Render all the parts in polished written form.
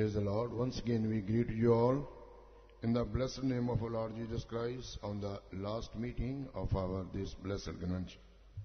Praise the Lord. Once again we greet you all in the blessed name of our Lord Jesus Christ on the last meeting of our this blessed convention.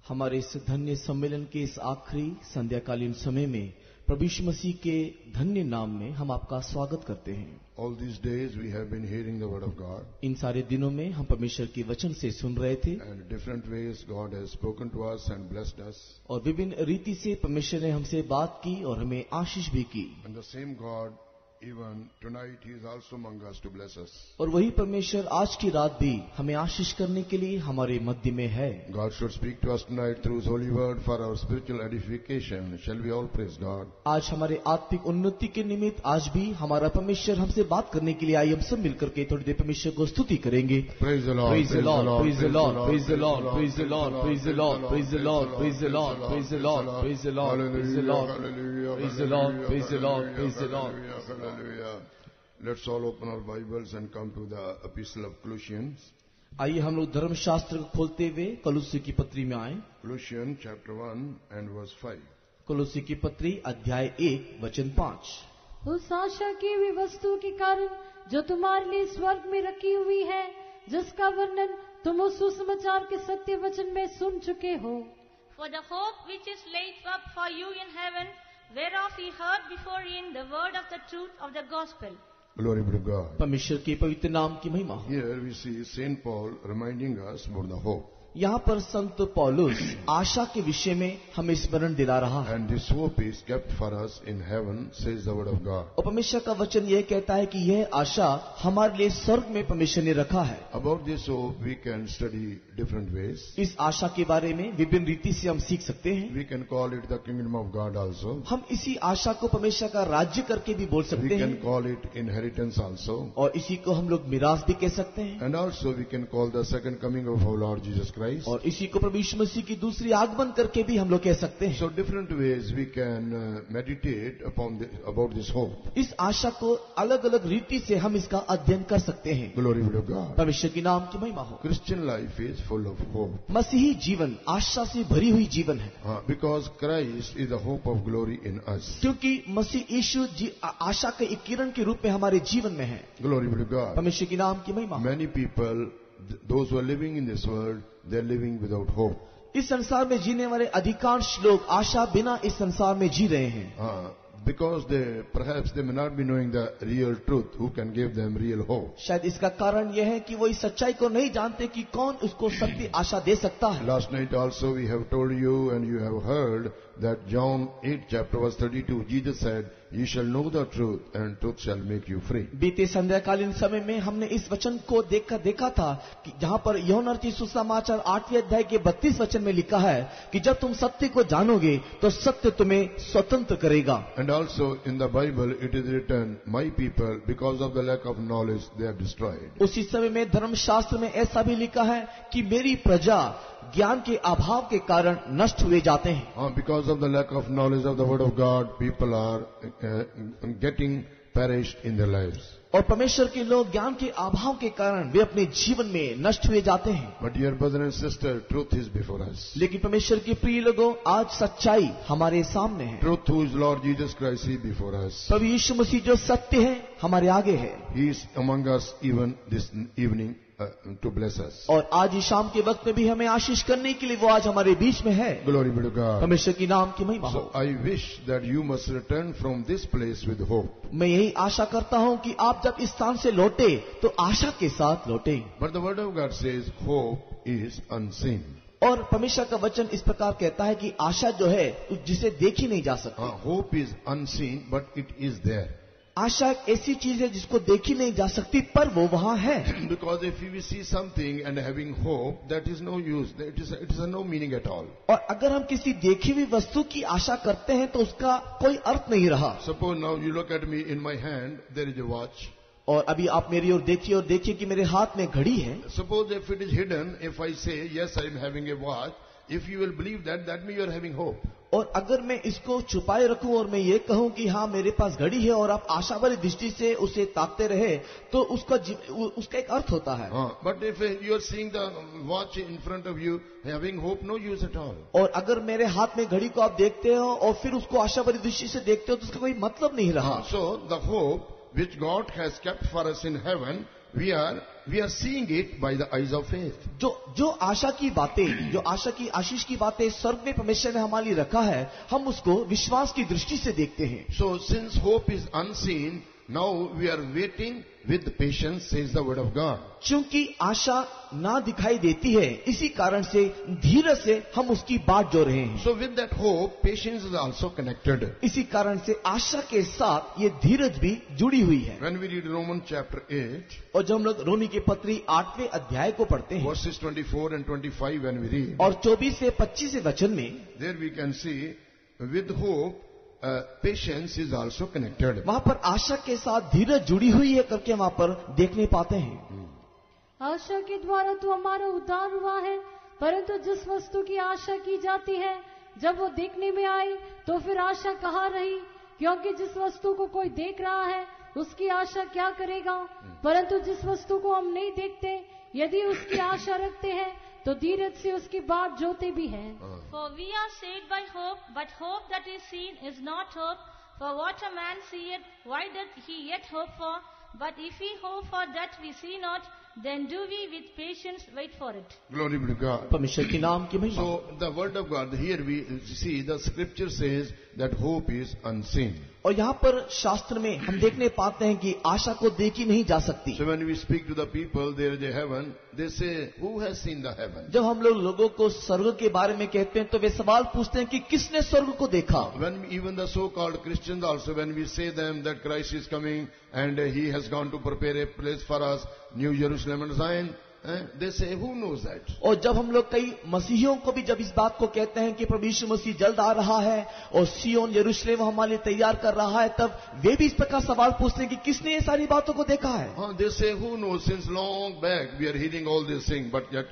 हमारे इस धन्य सम्मेलन के इस आखिरी संध्याकालीन समय में प्रभु यीशु मसीह के धन्य नाम में हम आपका स्वागत करते हैं। All these days we have been hearing the word of God. इन सारे दिनों में हम परमेश्वर के वचन से सुन रहे थे And different ways God has spoken to us and blessed us. और विभिन्न रीति से परमेश्वर ने हमसे बात की और हमें आशीष भी की। And the same God, even tonight, He is also among us to bless us. और वही परमेश्वर आज की रात भी हमें आशीष करने के लिए हमारे मध्य में है। God should speak to us tonight through His holy word for our spiritual edification. Shall we all praise God? आज हमारे आत्मिक उन्नति के निमित्त आज भी हमारा परमेश्वर हमसे बात करने के लिए आइए हम सब मिलकर के थोड़ी देर परमेश्वर को स्तुति करेंगे। Praise the Lord. Praise the Lord. Praise the Lord. Praise the Lord. Praise the Lord. Praise the Lord. Praise the Lord. Praise the Lord. Praise the Lord. Praise the Lord. Praise the Lord. Praise the Lord. Praise the Lord. Praise the Lord. Hallelujah. Let's all open our Bibles and come to the Epistle of Colossians. आइए हम लोग धर्मशास्त्र को खोलते हुए कलुस्सी की पत्री में आए। Colossians chapter 1 and verse 5. कलुस्सी की पत्री अध्याय 1 वचन 5। उस आशा की हुई वस्तु के कारण जो तुम्हारे लिए स्वर्ग में रखी हुई है, जिसका वर्णन तुम उस सुसमाचार के सत्य वचन में सुन चुके हो। For the hope which is laid up for you in heaven, whereof ye heard before in the word of the truth of the gospel. Glory be to God. परमेश्वर के पवित्र नाम की महिमा हो। Here we see Saint Paul reminding us about the hope. यहाँ पर संत पौलुस आशा के विषय में हमें स्मरण दिला रहा है। And this hope is kept for us in heaven, says the word of God. और परमेश्वर का वचन यह कहता है कि यह आशा हमारे लिए स्वर्ग में परमेश्वर ने रखा है। About this hope we can study different ways. इस आशा के बारे में विभिन्न रीति से हम सीख सकते हैं। We can call it the kingdom of God also. हम इसी आशा को परमेश्वर का राज्य करके भी बोल We सकते can हैं call it inheritance also. और इसी को हम लोग मिरास भी कह सकते हैं And also we can call the second coming of our Lord Jesus Christ. और इसी को प्रभु यीशु मसीह की दूसरी आगमन करके भी हम लोग कह सकते हैं। So different ways we can meditate about this hope. इस आशा को अलग अलग रीति से हम इसका अध्ययन कर सकते हैं। Glory be to God. परमेश्वर की नाम की महिमा हो। Christian life is full of hope. मसीही जीवन आशा से भरी हुई जीवन है, Because Christ is the hope of glory in us. क्योंकि मसीह यीशु आशा के एक किरण के रूप में हमारे जीवन में है। Glory be to God. परमेश्वर की नाम की महिमा हो। Many people, those who are living in this world, they are living without hope. इस संसार में जीने वाले अधिकांश लोग आशा बिना इस संसार में जी रहे हैं। Because perhaps they may not be knowing the real truth, who can give them real hope. शायद इसका कारण यह है कि वो इस सच्चाई को नहीं जानते कि कौन उसको सत्य आशा दे सकता है। Last night also we have told you and you have heard that John 8 chapter verse 32, Jesus said, "You shall know the truth and truth shall make you free." बीते संध्याकालीन समय में हमने इस वचन को देखा था कि जहाँ पर यूहन्ना रचित सुसमाचार 8वें अध्याय के 32 वचन में लिखा है कि जब तुम सत्य को जानोगे तो सत्य तुम्हें स्वतंत्र करेगा। And also in the Bible it is written, "My people, because of the lack of knowledge, they are destroyed." उसी समय में धर्मशास्त्र में ऐसा भी लिखा है कि मेरी प्रजा ज्ञान के अभाव के कारण नष्ट हुए जाते हैं। Because of the lack of knowledge of the word of God, people are getting perished in their lives. और परमेश्वर के लोग ज्ञान के अभाव के कारण वे अपने जीवन में नष्ट हुए जाते हैं। But dear brother and sister, truth is before us. लेकिन परमेश्वर के प्रिय लोगों, आज सच्चाई हमारे सामने है। Truth, who is Lord Jesus Christ, is before us. प्रभु यीशु मसीह जो सत्य है हमारे आगे है। He is among us even this evening to bless us. और आज ही शाम के वक्त में भी हमें आशीष करने के लिए वो आज हमारे बीच में है। Glory be to God. परमेश्वर की नाम की महिमा हो। So I wish that you must return from this place with hope. मैं यही आशा करता हूँ कि आप जब इस स्थान से लौटे तो आशा के साथ लौटे। But the word of God says hope is unseen. और परमेश्वर का वचन इस प्रकार कहता है कि आशा जो है जिसे देखी नहीं जा सकती। Hope is unseen, but it is there. आशा एक ऐसी चीज है जिसको देखी नहीं जा सकती पर वो वहाँ है। Because if we see something and having hope, that is no use. It is no meaning at all. और अगर हम किसी देखी हुई वस्तु की आशा करते हैं तो उसका कोई अर्थ नहीं रहा। Suppose now you look at me, in my hand there is a watch. और अभी आप मेरी ओर देखिए कि मेरे हाथ में घड़ी है। Suppose if it is hidden, if I say yes, I am having a watch, If you will believe that, that means you are having hope. और अगर मैं इसको छुपाए रखूं और मैं ये कहूं कि हाँ मेरे पास घड़ी है और आप आशावादी दृष्टि से उसे ताकते रहे, तो उसका एक अर्थ होता है। But if you are seeing the watch in front of you, having hope, no use at all. और अगर मेरे हाथ में घड़ी को आप देखते हो और फिर उसको आशावादी दृष्टि से देखते हो तो उसका कोई मतलब नहीं रहा। So the hope which God has kept for us in heaven, we are seeing it by the eyes of faith. जो आशा की बातें, जो आशा की आशीष की बातें स्वर्ग में परमेश्वर ने हमारे लिए रखा है, हम उसको विश्वास की दृष्टि से देखते हैं। So since hope is unseen, now we are waiting with patience, says the word of God. क्योंकि आशा ना दिखाई देती है, इसी कारण से धीरज से हम उसकी बाट जो रहे हैं। So with that hope, patience is also connected. इसी कारण से आशा के साथ ये धीरज भी जुड़ी हुई है। When we read Romans chapter 8, और जब हम लोग रोमी की पत्री 8वें अध्याय को पढ़ते हैं, verses 24 and 25 when we read, और 24 से 25 वचन में, there we can see with hope, patience is also connected. वहां पर आशा के साथ धीरज जुड़ी हुई है करके वहां पर देखने पाते हैं। आशा के द्वारा तो हमारा उद्धार हुआ है, परंतु जिस वस्तु की आशा की जाती है जब वो देखने में आई तो फिर आशा कहाँ रही, क्योंकि जिस वस्तु को कोई देख रहा है उसकी आशा क्या करेगा। परंतु जिस वस्तु को हम नहीं देखते यदि उसकी आशा रखते हैं तो धीरज से उसकी बाट जोते भी हैं। For we are saved by hope, but hope that is seen is not hope. For what a man seeth, why doth he yet hope for? But if we hope for that we see not, then do we with patience wait for it. Glory be to God. परमेश्वर के नाम की महिमा। So the word of God, here we see the scripture says that hope is unseen. और यहाँ पर शास्त्र में हम देखने पाते हैं कि आशा को देखी नहीं जा सकती। So when we speak to the people there in the heaven, they say, who has seen the heaven? जब हम लोग लोगों को स्वर्ग के बारे में कहते हैं तो वे सवाल पूछते हैं कि किसने स्वर्ग को देखा। When even the so-called Christians also, when we say them that Christ is coming and he has gone to prepare a place for us, New Jerusalem and Zion, they say, who knows that? और जब हम लोग कई मसीहियों को भी जब इस बात को कहते हैं कि प्रभु यीशु मसीह जल्द आ रहा है और सियोन यरूशलेम हमारे लिए तैयार कर रहा है, तब वे भी इस प्रकार सवाल पूछते हैं कि किसने ये सारी बातों को देखा है। They say, who knows, since long back we are hearing all these things, but yet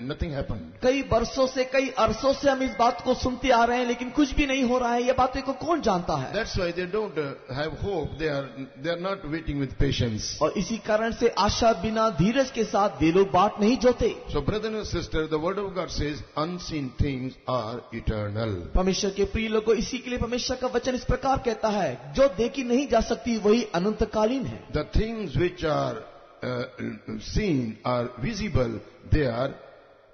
nothing happened. कई वर्षों से, कई अरसों से हम इस बात को सुनते आ रहे हैं लेकिन कुछ भी नहीं हो रहा है। ये बातें को कौन जानता है? That's why they don't have hope. They are not waiting with patience. और इसी कारण से आशा बिना धीरज के साथ वे लोग बाट नहीं जोते। So brother and sister, the word of God says unseen things are eternal. परमेश्वर के प्रिय लोगों, इसी के लिए परमेश्वर का वचन इस प्रकार कहता है, जो देखी नहीं जा सकती वही अनंतकालीन है। The things which are seen are visible, they are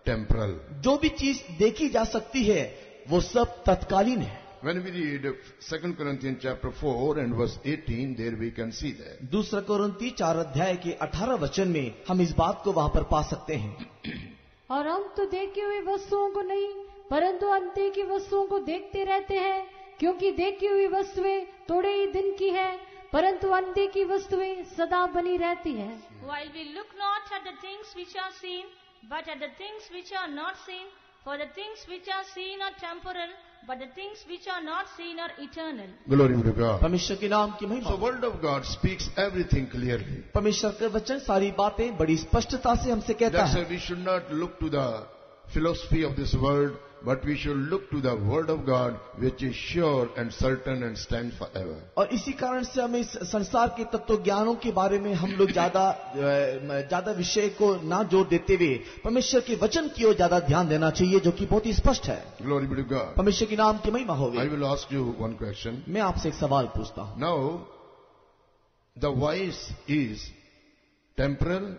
temporal. जो भी चीज देखी जा सकती है वो सब तत्कालीन है। When we read 2 Corinthians chapter 4 and verse 18, there we can see that. दूसरा कोरिन्थी 4 अध्याय के 18 वचन में हम इस बात को वहां पर पा सकते हैं। और हम तो देखी हुई वस्तुओं को नहीं परंतु अंत्य की वस्तुओं को देखते रहते हैं, क्योंकि देखी हुई वस्तुएं थोड़े ही दिन की है परंतु अंत्य की वस्तुएं सदा बनी रहती है। While we look not at the things which are seen, but at the things which are not seen, for the things which are seen are temporal, but the things which are not seen are eternal. Glory be to God. परमेश्वर के नाम की So महिमा। word of God speaks everything clearly. परमेश्वर का वचन सारी बातें बड़ी स्पष्टता से हमसे कहता That's है। why we should not look to the philosophy of this world, but we should look to the word of God, which is sure and certain and stands forever. और इसी कारण से हमें इस संसार के तत्व ज्ञानों के बारे में हम लोग ज्यादा विषय को ना जोर देते हुए परमेश्वर के वचन की ओर ज्यादा ध्यान देना चाहिए, जो कि बहुत ही स्पष्ट है। Glory be to God. परमेश्वर के नाम की महिमा I होगी। will ask you one question. मैं आपसे एक सवाल पूछता हूँ। Now, the voice is temporal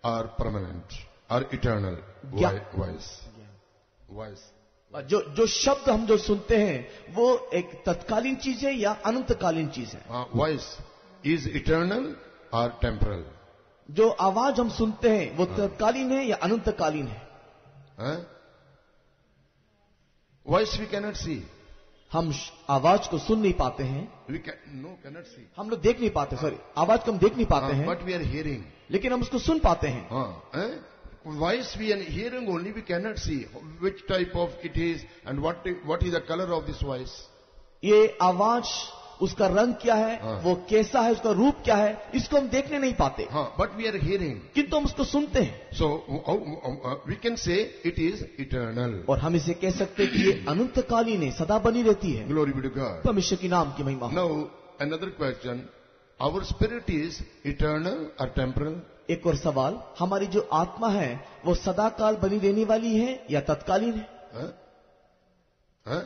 or permanent or eternal? Voice. जो शब्द हम जो सुनते हैं वो एक तत्कालीन चीज है या अनंतकालीन चीज है? Voice is eternal or temporal? जो आवाज हम सुनते हैं वो तत्कालीन है या अनंतकालीन है? Voice we cannot see. हम आवाज को सुन नहीं पाते हैं, Cannot see. हम लोग देख नहीं पाते, सॉरी आवाज को हम देख नहीं पाते हैं, But we are hearing. लेकिन हम उसको सुन पाते हैं। Voice we are hearing only, we cannot see which type of it is and what is the color of this voice. ये आवाज उसका रंग क्या है, हाँ। वो कैसा है, उसका रूप क्या है, इसको हम देखने नहीं पाते, but we are hearing. किंतु हम उसको सुनते हैं। So we can say it is eternal. और हम इसे कह सकते हैं कि ये अनंतकालीन है, सदा बनी रहती है। Glory be to God. परमेश्वर की नाम की महिमा हो। Now another question: our spirit is eternal or temporal? एक और सवाल, हमारी जो आत्मा है वो सदाकाल बनी रहने वाली है या तत्कालीन है? Huh?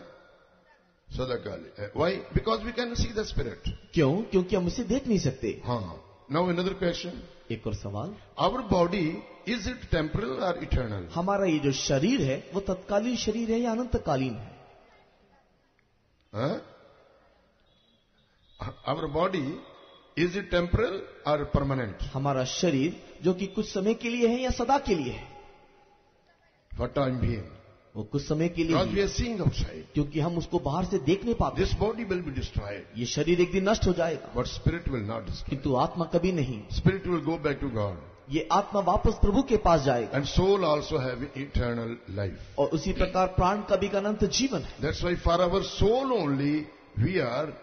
Sadakali. Why? Because we can see the spirit. क्यों? क्योंकि हम उसे देख नहीं सकते। Now another question. एक और सवाल, Our body, is it temporal or eternal? हमारा ये जो शरीर है वो तत्कालीन शरीर है या अनंतकालीन है? Huh? Our body, is it temporal or permanent? हमारा शरीर जो कि कुछ समय के लिए है या सदा के लिए है? For time being. वो कुछ समय के लिए Because we है, are seeing outside. क्योंकि हम उसको बाहर से देख नहीं पाते। This body will be destroyed, ये शरीर एक दिन नष्ट हो जाएगा, but spirit will not destroy. किंतु आत्मा कभी नहीं। Spirit will go back to God. ये आत्मा वापस प्रभु के पास जाएगा। And soul also have eternal life. और उसी प्रकार प्राण का भी अनंत जीवन है। That's why for our soul only, we are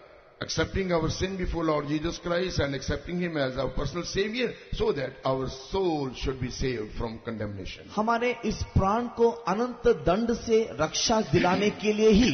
accepting our sin before Lord Jesus Christ and accepting Him as our personal Savior, so that our soul should be saved from condemnation. हमारे इस प्राण को अनंत दंड से रक्षा दिलाने के लिए ही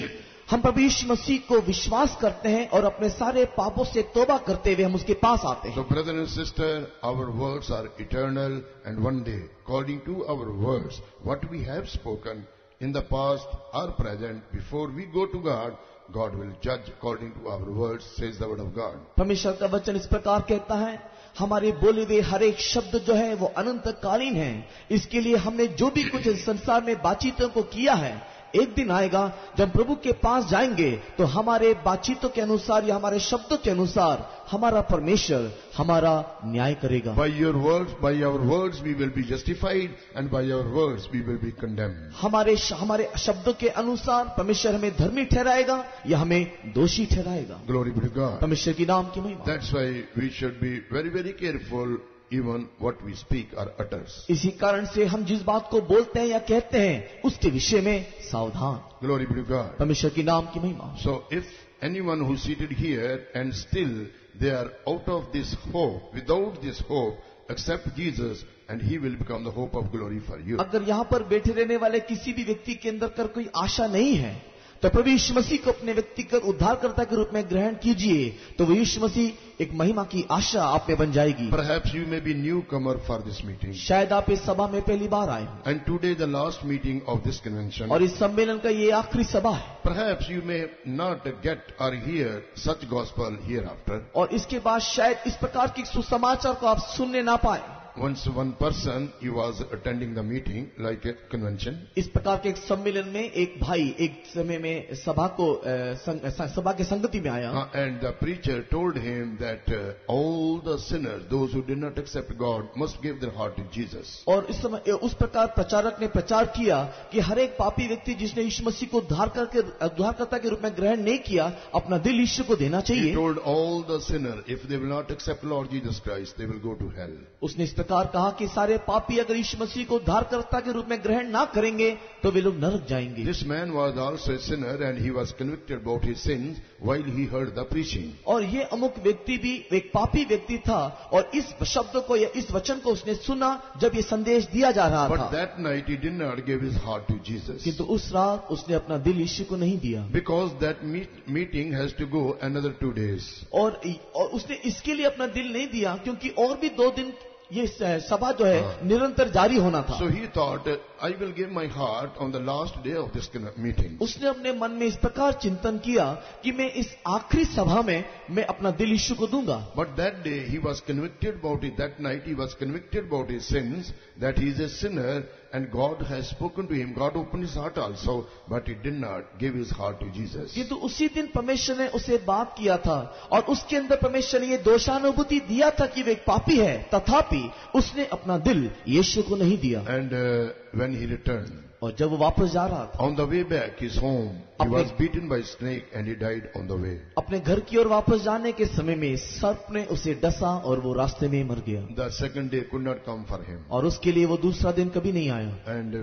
हम प्रभु यीशु मसीह को विश्वास करते हैं और अपने सारे पापों से तौबा करते हुए हम उसके पास आते हैं। So brother and sister, our words are eternal, and one day, according to our words, what we have spoken in the past or present, before we go to God, God will judge according to our words, says the word of God. परमेश्वर का वचन इस प्रकार कहता है, हमारे बोले हुए हर एक शब्द जो है वो अनंतकालीन है। इसके लिए हमने जो भी कुछ इस संसार में बातचीतों को किया है, एक दिन आएगा जब प्रभु के पास जाएंगे तो हमारे बातचीतों के अनुसार या हमारे शब्दों के अनुसार हमारा परमेश्वर हमारा न्याय करेगा। By our words we will be justified, and by our words we will be condemned. हमारे शब्दों के अनुसार परमेश्वर हमें धर्मी ठहराएगा या हमें दोषी ठहराएगा। Glory be to God. परमेश्वर की नाम की महिमा। That's why we should be very, very careful even what we speak or utters. इसी कारण से हम जिस बात को बोलते हैं या कहते हैं उसके विषय में सावधान। Glory be to God. परमेश्वर की नाम की महिमा। So if anyone who is seated here and still they are out of this hope, without this hope, accept Jesus, and He will become the hope of glory for you. अगर यहाँ पर बैठे रहने वाले किसी भी व्यक्ति के अंदर कर कोई आशा नहीं है तो प्रभु यीशु मसीह को अपने व्यक्तिगत उद्धारकर्ता के रूप में ग्रहण कीजिए, तो वो यीशु मसीह एक महिमा की आशा आप में बन जाएगी। Perhaps you may be newcomer for this meeting. शायद आप इस सभा में पहली बार आए हो And today the last meeting of this convention. और इस सम्मेलन का ये आखिरी सभा है। Perhaps you may not get or hear such gospel hereafter. और इसके बाद शायद इस प्रकार की सुसमाचार को आप सुनने ना पाए। Once one person, he was attending the meeting like a convention. इस प्रकार के एक सम्मेलन में एक भाई एक समय में सभा के संगति में आया And the preacher told him that all the sinners, those who did not accept God, must give their heart to Jesus. और इस समय उस प्रकार प्रचारक ने प्रचार किया कि हर एक पापी व्यक्ति जिसने यीशु मसीह को उद्धारकर्ता के रूप में ग्रहण नहीं किया, अपना दिल यीशु को देना He चाहिए। told all the sinners, if they will not accept Lord Jesus Christ, they will go to hell. उसने इस प्रकार कहा कि सारे पापी अगर यीशु मसीह को उद्धारकर्ता के रूप में ग्रहण ना करेंगे तो वे लोग नरक जाएंगे। This man was also a sinner, and he was convicted about his sins while he heard the preaching. और ये अमुक व्यक्ति भी एक पापी व्यक्ति था और इस शब्द को या इस वचन को उसने सुना जब ये संदेश दिया जा रहा But था, that night he did not give his heart to Jesus. किंतु उस रात उसने अपना दिल यीशु को नहीं दिया। Because that meeting has to go another 2 days. और उसने इसके लिए अपना दिल नहीं दिया क्योंकि और भी 2 दिन ये सभा जो है निरंतर जारी होना था। So he thought, I will give my heart on the last day of this meeting. उसने अपने मन में इस प्रकार चिंतन किया कि मैं इस आखिरी सभा में मैं अपना दिल यीशु को दूंगा। But that day he was convicted about it. That night he was convicted about his sins, that he is a sinner, and God has spoken to him. God opened his heart also, but he did not give his heart to Jesus. किंतु उसी दिन परमेश्वर ने उसे बात किया था और उसके अंदर परमेश्वर ने ये दोषानुभूति दिया था कि वे एक पापी है, तथापि उसने अपना दिल यीशु को नहीं दिया। And when he returned, और जब वो वापस जा रहा था on the way back his home, he was beaten by a snake and he died on the way. अपने घर की ओर वापस जाने के समय में सर्प ने उसे डसा और वो रास्ते में मर गया। The second day could not come for him. और उसके लिए वो दूसरा दिन कभी नहीं आया। And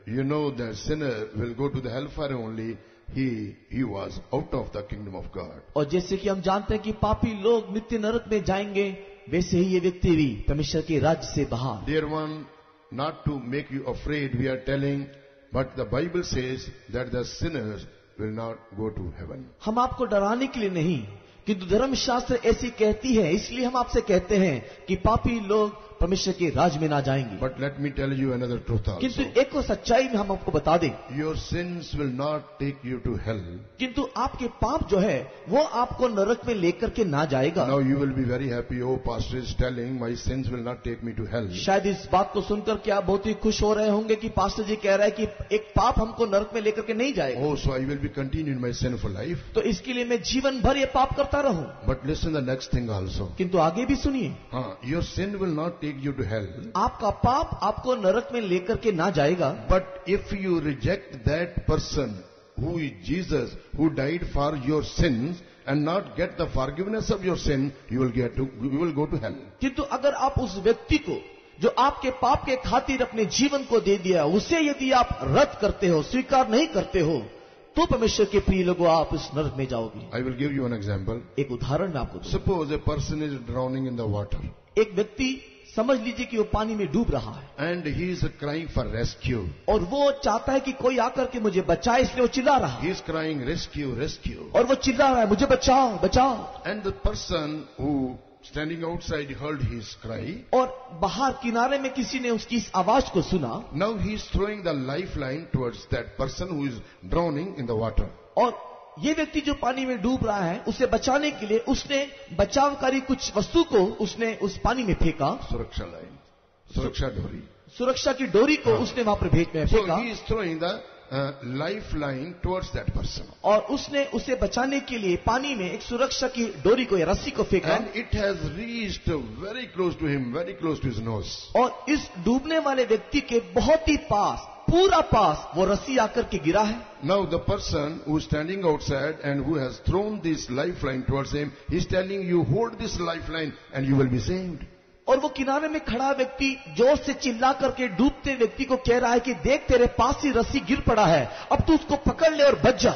you know the sinner will go to the hellfire only he was out of the kingdom of God. और जैसे कि हम जानते हैं कि पापी लोग नित्य नरक में जाएंगे, वैसे ही ये व्यक्ति भी परमेश्वर के राज्य से बाहर। Dear one, not to make you afraid, we are telling, but the Bible says that the sinners will not go to heaven. हम आपको डराने के लिए नहीं, किंतु धर्मशास्त्र ऐसी कहती है, इसलिए हम आपसे कहते हैं कि पापी लोग परमेश्वर के राज में ना जाएंगे। But let me tell you another truth किंतु also. एक और सच्चाई में हम आपको बता दें, Your sins will not take you to hell. किंतु आपके पाप जो है वो आपको नरक में लेकर के ना जाएगा। Now you will be very happy. Oh, pastor is telling my sins will not take me to hell. शायद इस बात को सुनकर के आप बहुत ही खुश हो रहे होंगे कि पास्टर जी कह रहा है कि एक पाप हमको नरक में लेकर के नहीं जाएगा, Oh, so I will be continuing my sinful life. तो इसके लिए मैं जीवन भर ये पाप करता रहूं। But listen the next thing also. किंतु आगे भी सुनिए, Your sin will not take you to hell. आपका पाप आपको नरक में लेकर के ना जाएगा। But if you reject that person who is Jesus, who died for your sins, and not get the forgiveness of your sin, you will go to hell. किंतु अगर आप उस व्यक्ति को जो आपके पाप के खातिर अपने जीवन को दे दिया, उसे यदि आप रद्द करते हो, स्वीकार नहीं करते हो, तो परमेश्वर के प्रिय लोगों आप इस नरक में जाओगे। I will give you an example. एक उदाहरण मैं आपको दूं। Suppose a person is drowning in the water एक व्यक्ति समझ लीजिए कि वो पानी में डूब रहा है and he is crying for rescue. और वो चाहता है कि कोई आकर के मुझे बचाए, इसलिए वो चिल्ला रहा है He is crying rescue, rescue. और वो चिल्ला रहा है मुझे बचाओ बचाओ। And the person who standing outside heard his cry. और बाहर किनारे में किसी ने उसकी इस आवाज को सुना। Now he is throwing the lifeline towards that person who is drowning in the water. और ये व्यक्ति जो पानी में डूब रहा है, उसे बचाने के लिए उसने बचावकारी कुछ वस्तु को उसने उस पानी में फेंका। Suraksha line, Suraksha dori. सुरक्षा की डोरी को उसने वहां पर So फेंका he is throwing the lifeline towards that person. और उसने उसे बचाने के लिए पानी में एक सुरक्षा की डोरी को या रस्सी को फेंका And it has reached very close to him, very close to his nose. और इस डूबने वाले व्यक्ति के बहुत ही पास, पूरा पास वो रस्सी आकर के गिरा है। Now the person who is standing outside and who has thrown this lifeline towards him, he is telling you, hold this lifeline and you will be saved. और वो किनारे में खड़ा व्यक्ति जोर से चिल्ला करके डूबते व्यक्ति को कह रहा है कि देख तेरे पास ही रस्सी गिर पड़ा है, अब तू उसको पकड़ ले और बच जा।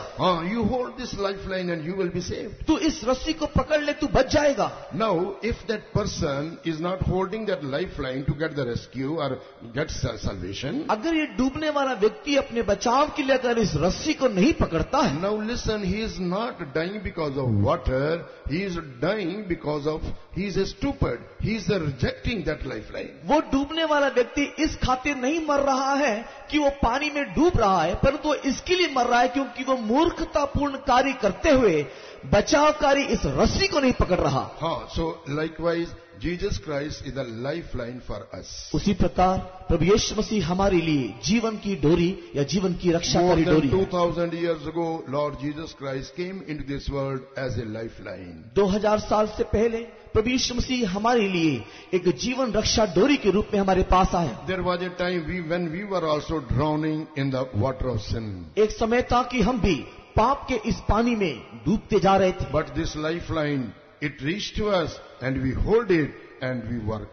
You hold this lifeline and you will be saved. तू इस रस्सी को पकड़ ले, तू बच जाएगा। Now, if that person is not holding that lifeline to get the rescue or get salvation, अगर ये डूबने वाला व्यक्ति अपने बचाव के लिए अगर इस रस्सी को नहीं पकड़ता है, now listen, he is not dying because of water, he is dying because of, he is stupid, he is rejecting that lifeline. वो डूबने वाला व्यक्ति इस खातिर नहीं मर रहा है कि वो पानी में डूब रहा है, परंतु वो इसके लिए मर रहा है क्योंकि वो मूर्खतापूर्ण कार्य करते हुए बचावकारी इस रस्सी को नहीं पकड़ रहा। So likewise, Jesus Christ is the lifeline for us. उसी प्रकार प्रभु यीशु मसीह हमारे लिए जीवन की डोरी या जीवन की रक्षाकारी More डोरी than है। 2000 years ago, Lord Jesus Christ came into this world as a lifeline. 2000 साल से पहले प्रभु यीशु मसीह हमारे लिए एक जीवन रक्षा डोरी के रूप में हमारे पास आया। There was a time when we were also drowning in the water of sin. एक समय था कि हम भी पाप के इस पानी में डूबते जा रहे थे, But this lifeline, it reached to us and we hold it and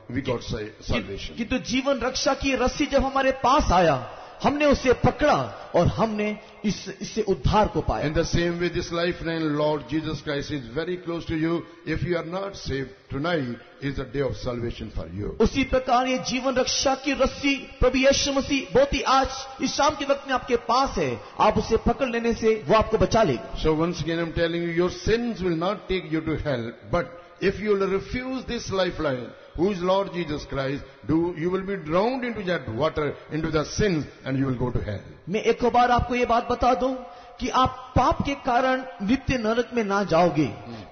we got salvation. किंतु जीवन रक्षा की रस्सी जब हमारे पास आया, हमने उसे पकड़ा और हमने इससे उद्धार को पाया। In the same way, this lifeline, Lord Jesus Christ, is very close to you. If you are not saved, tonight is the day of salvation for you. उसी प्रकार ये जीवन रक्षा की रस्सी प्रभु यीशु मसीह बहुत ही आज इस शाम के वक्त में आपके पास है, आप उसे पकड़ लेने से वो आपको बचा लेगा। So once again I'm telling you, your sins will not take you to hell, but if you will refuse this lifeline, who is Lord Jesus Christ, you will be drowned into that water, into the sins, and you will go to hell. मैं एक बार आपको ये बात बता दूं कि आप पाप के कारण नित्य नरक में ना जाओगे,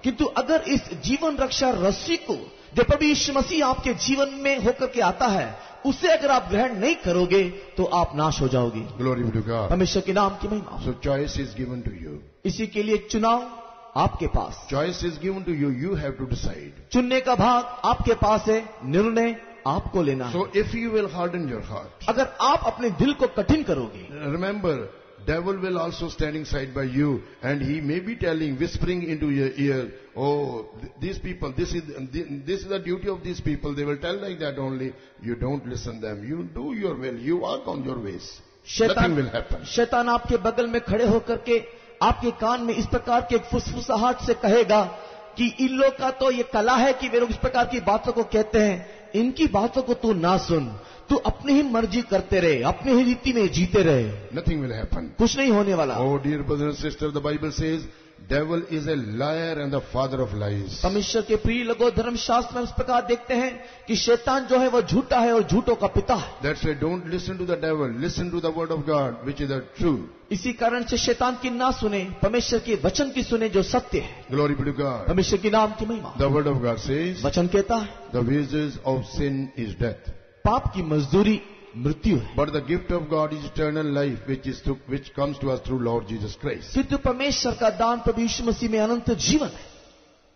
किंतु अगर इस जीवन रक्षा रस्सी को जो प्रभु यीशु मसीह आपके जीवन में होकर के आता है, उसे अगर आप ग्रहण नहीं करोगे तो आप नाश हो जाओगे। Glory be to God. परमेश्वर के नाम की महिमा। So choice is given to you. इसी के लिए चुनाव आपके पास, Choice is given to you. You have to decide. चुनने का भाग आपके पास है, निर्णय आपको लेना है। So if you will harden your heart, अगर आप अपने दिल को कठिन करोगे, remember, devil will also standing side by you, and he may be telling, whispering into your ear, oh, these people, this is the duty of these people. They will tell like that only. You don't listen them. You do your will. You walk on your ways. Nothing will happen. शैतान आपके बगल में खड़े होकर के आपके कान में इस प्रकार के एक फुसफुसाहट से कहेगा कि इन लोग का तो ये कला है कि वे लोग इस प्रकार की बातों को कहते हैं, इनकी बातों को तू ना सुन, तू अपनी ही मर्जी करते रहे, अपनी ही रीति में जीते रहे, Nothing will happen. कुछ नहीं होने वाला। Oh dear brothers and sisters, the Bible says, devil is a liar and the father of lies. परमेश्वर के प्रिय लोगों, धर्मशास्त्र में इस प्रकार देखते हैं कि शैतान जो है वो झूठा है और झूठों का पिता है। That's why don't listen to the devil, listen to the word of God, which is the truth. इसी कारण से शैतान की ना सुने, परमेश्वर के वचन की सुने जो सत्य है। Glory be to God. परमेश्वर के नाम की महिमा। The word of God says, वचन कहता है the wages of sin is death. पाप की मजदूरी मृत्यु है, But the gift of God is eternal life, which comes to us through Lord Jesus Christ. किंतु परमेश्वर का दान प्रभु यीशु मसीह में अनंत जीवन है।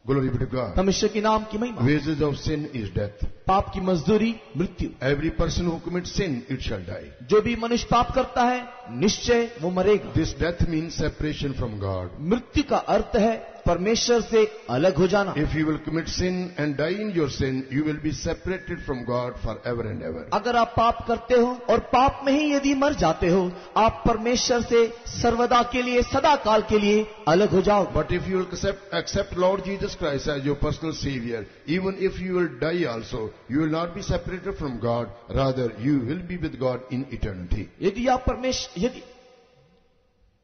Glory be to God. परमेश्वर के नाम की महिमा। Wages of sin is death. पाप की मजदूरी मृत्यु। Every person who commits sin, it shall die. जो भी मनुष्य पाप करता है निश्चय वो मरेगा। This death means separation from God. मृत्यु का अर्थ है परमेश्वर से अलग हो जाना। If you will commit sin and die in your sin, you will be separated from God forever and ever. अगर आप पाप करते हो और पाप में ही यदि मर जाते हो, आप परमेश्वर से सर्वदा के लिए, सदा काल के लिए अलग हो जाओगे। But if you will accept Lord Jesus Christ as your personal Savior, even if you will die also, you will not be separated from God. Rather, you will be with God in eternity. यदि आप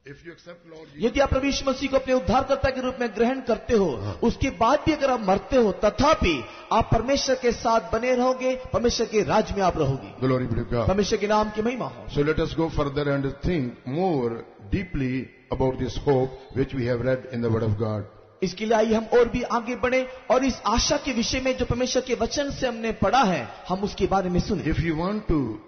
If you accept Lord Jesus, यदि आप प्रभु यीशु मसीह को अपने उद्धारकर्ता के रूप में ग्रहण करते हो, उसके बाद भी अगर आप मरते हो, तथापि आप परमेश्वर के साथ बने रहोगे, परमेश्वर के राज्य में आप रहोगे। glory be to God. परमेश्वर के नाम की महिमा हो। So let us go further and think more deeply about this hope which we have read in the Word of God. इसके लिए आइए हम और भी आगे बढ़े और इस आशा के विषय में जो परमेश्वर के वचन से हमने पढ़ा है, हम उसके बारे में सुने। If you want to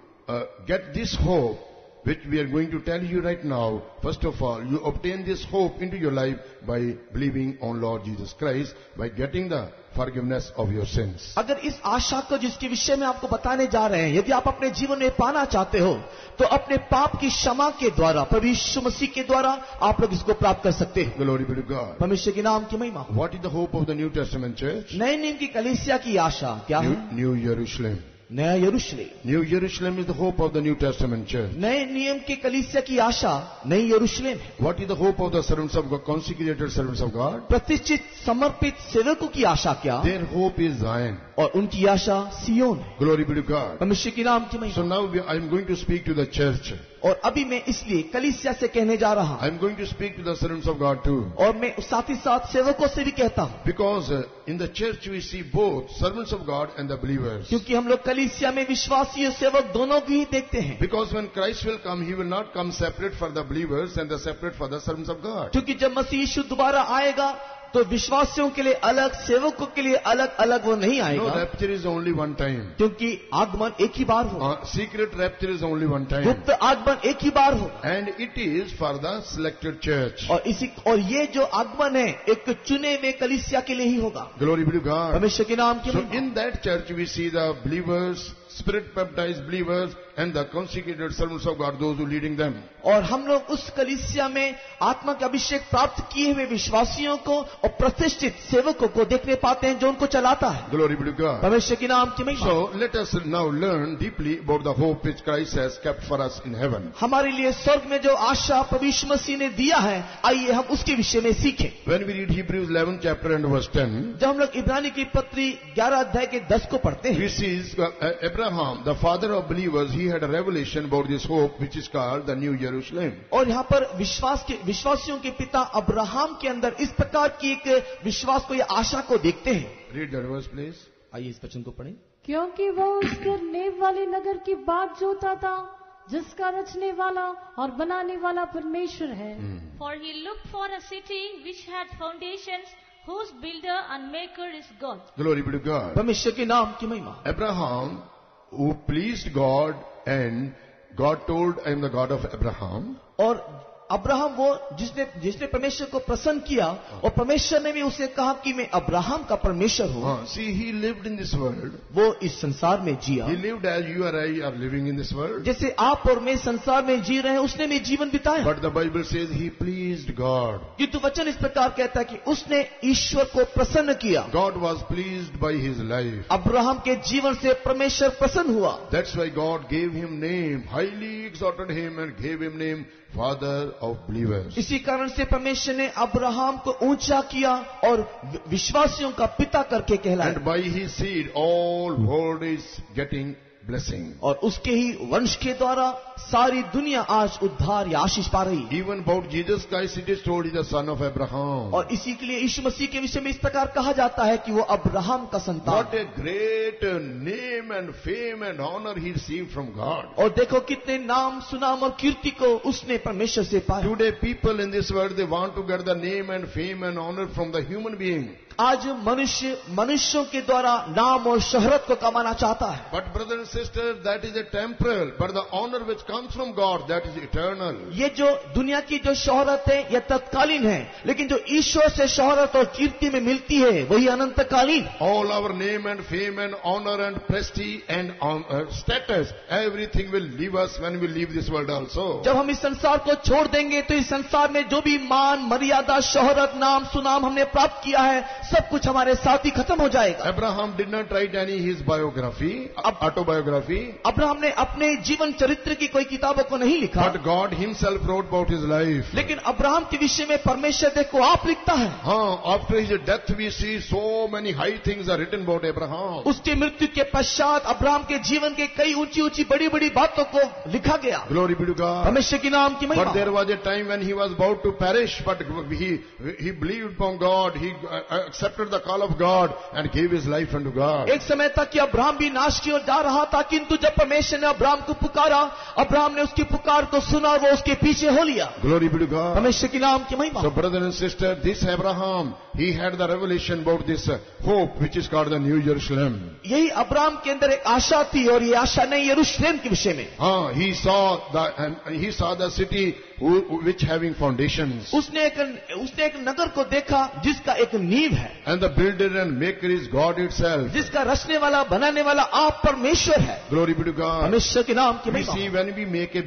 get this hope, which we are going to tell you right now, first of all, you obtain this hope into your life by believing on Lord Jesus Christ, by getting the forgiveness of your sins. अगर इस आशा को जिसके विषय में आपको बताने जा रहे हैं, यदि आप अपने जीवन में पाना चाहते हो, तो अपने पाप की क्षमा के द्वारा, प्रभु यीशु मसीह के द्वारा आप लोग इसको प्राप्त कर सकते हैं। Glory be to God. परमेश्वर के नाम की महिमा। What is the hope of the New Testament church? नए नियम की कलीसिया की आशा क्या है? New Jerusalem. नया यरूशलेम। New Jerusalem is the hope of the New Testament church. नए नियम की कलीसिया की आशा नई यरूशलेम है। What is the hope of the servants of God, consecrated servants of God? प्रतिष्ठित समर्पित सेवकों की आशा क्या? Their hope is Zion. और उनकी आशा सियोन है। Glory be to God. परमेश्वर के नाम की So महिमा। now I am going to speak to the church. और अभी मैं इसलिए कलीसिया से कहने जा रहा I हूं, am going to speak to the servants of God too. और मैं साथ ही साथ सेवकों से भी कहता हूं, Because in the church we see both servants of God and the believers. क्योंकि हम लोग कलीसिया में विश्वासी और सेवक दोनों की ही देखते हैं। Because when Christ will come, He will not come separate for the believers and the separate for the servants of God. क्योंकि जब मसीह यीशु दोबारा आएगा तो विश्वासियों के लिए अलग, सेवकों के लिए अलग अलग वो नहीं No, आएगा, rapture is only one time. क्योंकि आगमन एक ही बार हो, Secret rapture is only one time. गुप्त आगमन एक ही बार हो। And it is for the selected church. और ये जो आगमन है एक चुने हुए कलीसिया के लिए ही होगा। Glory be to God. परमेश्वर के नाम की So महिमा। in that church we see the believers, spirit baptized believers and the consecrated servants of God, those who leading them. और हम लोग उस कलीसिया में आत्मा का अभिषेक प्राप्त किए हुए विश्वासियों को और प्रतिष्ठित सेवकों को देखने पाते हैं जो उनको चलाता है। Glory be to God. परमेश्वर के नाम की महिमा। So let us now learn deeply about the hope which Christ has kept for us in heaven. हमारे लिए स्वर्ग में जो आशा प्रभु यीशु मसीह ने दिया है, आइए हम उसके विषय में सीखें। When we read Hebrews 11 chapter and verse 10, जब हम लोग इब्रानी की पत्री 11 अध्याय के 10 को पढ़ते we हैं, see Abraham, the father of believers, he had a revelation about this hope which is called the New Jerusalem. और यहाँ पर विश्वासियों के पिता अब्राहम के अंदर इस प्रकार की एक विश्वास को, या आशा को देखते हैं। Read that verse please. आइए इस वचन को पढ़ें। क्योंकि वह उसके नेव वाले नगर की बाट जोता था, जिसका रचने वाला और बनाने वाला परमेश्वर है। For he looked for a city which had foundations, whose builder and maker is God. Glory be to God. परमेश्वर के नाम की महिमा। Abraham, who pleased God, and God told, I am the God of Abraham. और Abraham वो जिसने परमेश्वर को प्रसन्न किया, और परमेश्वर ने भी उसे कहा कि मैं अब्राहम का परमेश्वर हूँ। See, he lived in this world. वो इस संसार में जिया, He lived as you or I are living in this world. जैसे आप और मैं संसार में जी रहे हैं, उसने भी जीवन बिताया। But the Bible says he pleased God. किंतु वचन इस प्रकार कहता है कि उसने ईश्वर को प्रसन्न किया। God was pleased by his life. Abraham के जीवन से परमेश्वर प्रसन्न हुआ। That's why God gave him name, highly exalted him and gave him name, Father of believers. इसी कारण से परमेश्वर ने अब्राहम को ऊंचा किया और विश्वासियों का पिता करके कहलाया। And by his seed, all world is getting blessing. और उसके ही वंश के द्वारा सारी दुनिया आज उद्धार या आशीष पा रही है। Even about Jesus Christ, it is told he is the son of Abraham. और इसी के लिए यीशु मसीह के विषय में इस प्रकार कहा जाता है कि वो अब्राहम का संतान। What a great name and fame and honor he received from God. और देखो कितने नाम सुनाम और कीर्ति को उसने परमेश्वर से पाया। Today people in this world, they want to get the name and fame and honor from the human being. आज मनुष्यों के द्वारा नाम और शोहरत को कमाना चाहता है। But brothers and sisters, that is a temporal, but the honor which comes from God, that is eternal. ये जो दुनिया की जो शोहरत है यह तत्कालीन है, लेकिन जो ईश्वर से शोहरत और कीर्ति में मिलती है वही अनंतकालीन। All our name and fame and honor and prestige and status, everything will leave us when we leave this world also. जब हम इस संसार को छोड़ देंगे तो इस संसार में जो भी मान मर्यादा शोहरत नाम सुनाम हमने प्राप्त किया है सब कुछ हमारे साथ ही खत्म हो जाएगा। Abraham did not write any his biography, autobiography. Abraham ने अपने जीवन चरित्र की कोई किताबों को नहीं लिखा, But God himself wrote about his life. लेकिन अब्राहम के विषय में परमेश्वर देखो आप लिखता है। After his death we see so many high things are written about Abraham. उसके मृत्यु के पश्चात अब्राहम के जीवन के कई ऊंची ऊंची बड़ी बड़ी बातों को लिखा गया। Glory be to God. परमेश्वर के नाम की महिमा। But there was a time when he was about to perish, but he believed upon God. He accepted the call of God and gave his life unto God. एक समय तक कि Abraham भी नाश की ओर जा रहा था, किंतु जब परमेश्वर ने अब्राहम को पुकारा, अब्राहम ने उसकी पुकार को सुना, वो उसके पीछे हो लिया। Glory be to God. परमेश्वर के नाम की महिमा। So brother and sister, this Abraham, he had the revelation about this hope which is called the New Jerusalem. यही अब्राहम के अंदर एक आशा थी और ये आशा नहीं यरूशलेम के विषय में। He saw the city which having foundations. उसने एक नगर को देखा जिसका एक नींव है। And the builder and maker is God itself. जिसका रचने वाला बनाने वाला आप परमेश्वर है। Glory be to God. परमेश्वर के नाम की We महिमा। see when we make a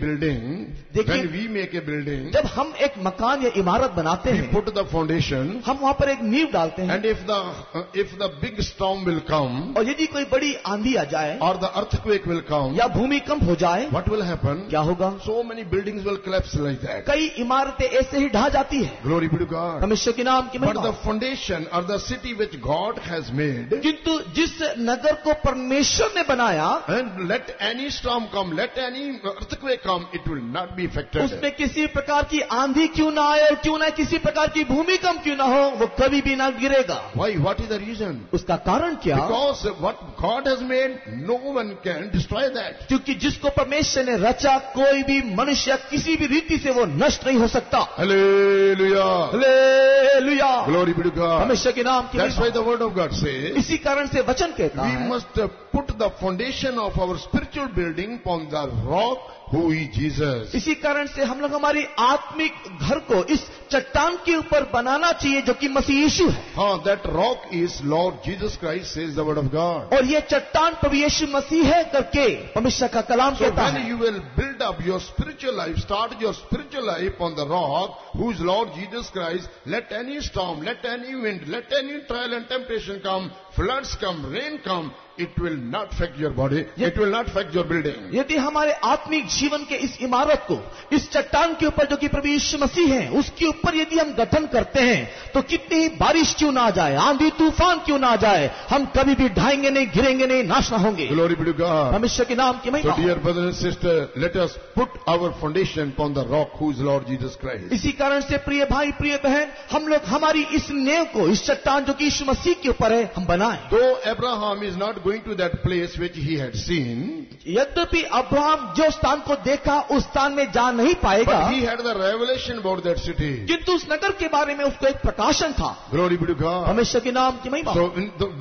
building, जब हम एक मकान या इमारत बनाते we हैं, put the foundation, हम वहां पर एक नींव डालते हैं। and if the big storm will come, और यदि कोई बड़ी आंधी आ जाए or the earthquake will come, या भूमिकंप हो जाए, what will happen? क्या होगा? So many buildings will collapse like that. कई इमारतें ऐसे ही ढह जाती है। Glory be to God. परमेश्वर के नाम की But महिमा। the foundation or the city which God has made, किंतु जिस नगर को परमेश्वर ने बनाया, and let any storm come, let any earthquake come, it will not be affected. उसमें किसी प्रकार की आंधी क्यों ना आए और क्यों ना किसी प्रकार की भूमिकंप क्यों ना हो, वो कभी भी ना गिरेगा। Why? What is the reason? उसका कारण क्या? Because what God has made, no one can destroy that. क्योंकि जिसको परमेश्वर ने रचा कोई भी मनुष्य किसी भी रीति से वो नष्ट नहीं हो सकता। Hallelujah. Hallelujah. Glory be to God. परमेश्वर के नाम की That's why महिमा। the word of God says, इसी कारण से वचन कहता we है must put the foundation of our spiritual building upon the rock who is Jesus. इसी कारण से हम लोग हमारी आत्मिक घर को इस चट्टान के ऊपर बनाना चाहिए जो कि मसीह यीशु है। That rock is Lord Jesus Christ, says the word of God. और ये चट्टान प्रभु यीशु मसीह है करके परमेश्वर का कलाम So कहता when है। you will build up your spiritual life, start your spiritual life on the rock, who is Lord Jesus Christ, let any storm, let any wind, let any trial and temptation come, floods come, rain come, it will not affect your body, it will not affect your building. यदि हमारे आत्मिक जीवन के इस इमारत को इस चट्टान के ऊपर जो कि प्रभु यीशु मसीह है उसके ऊपर यदि हम गठन करते हैं तो कितनी ही बारिश क्यों ना आ जाए, आंधी तूफान क्यों ना आ जाए, हम कभी भी ढाएंगे नहीं, गिरेंगे नहीं, नाश ना होंगे। Glory be to God. परमेश्वर के नाम की So महिमा। dear brother and sister, let us put our foundation upon the rock who is Lord Jesus Christ. इसी कारण से प्रिय भाई प्रिय बहन, हम लोग हमारी इस नेव को इस चट्टान जो कि यीशु मसीह के ऊपर है हम बनाएं। Though Abraham is not going to that place which he had seen, यद्यपि अब्राहम जो स्थान को देखा उस स्थान में जा नहीं पाएगा, but he had the revelation about that city. किंतु उस नगर के बारे में उसको एक प्रकाशन था। Glory be to God. परमेश्वर के नाम की महिमा। So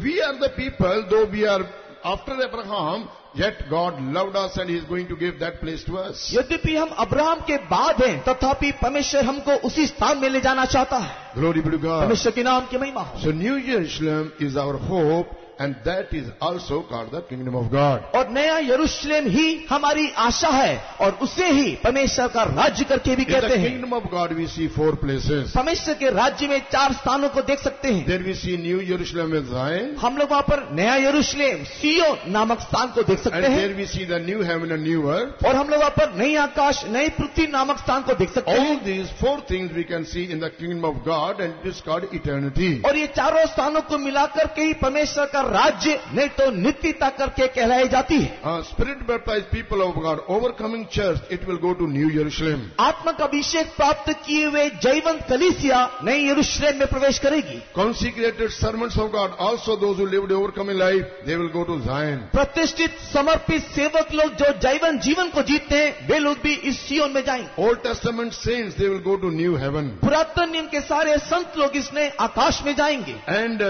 we are the people, though we are after Abraham, yet God loved us and He is going to give that place to us. यद्यपि हम अब्राहम के बाद हैं तथापि परमेश्वर हमको उसी स्थान में ले जाना चाहता है। Glory be to God. परमेश्वर के नाम की महिमा हो। So New Jerusalem is our hope and that is also called the kingdom of God. और नया यरूशलेम ही हमारी आशा है और उसे ही परमेश्वर का राज्य करके भी In the कहते हैं। kingdom of God we see 4 places. परमेश्वर के राज्य में 4 स्थानों को देख सकते हैं। There we see New Jerusalem with Zion, हम लोग वहाँ पर नया यरूशलेम सिय्योन नामक स्थान को देख सकते and हैं there we see the new heaven and new earth. और हम लोग वहाँ पर नई आकाश नई पृथ्वी नामक स्थान को देख सकते हैं। All these 4 things we can see in the kingdom of God, and it is called eternity. और ये चारों स्थानों को मिलाकर के ही परमेश्वर का राज्य नहीं तो नित्यता करके कहलाई जाती है। Spirit baptized people of God overcoming church, it will go to New Jerusalem. आत्मा का अभिषेक प्राप्त किए हुए जयवंत कलीसिया नई यरूशलेम में प्रवेश करेगी। Consecrated servants of God, also those who lived overcoming life, they will go to Zion. प्रतिष्ठित समर्पित सेवक लोग जो जयवंत जीवन को जीते हैं वे लोग भी इस सिय्योन में जाएंगे। Old Testament saints, they will go to new heaven. पुरातन नियम के सारे संत लोग इसने आकाश में जाएंगे। And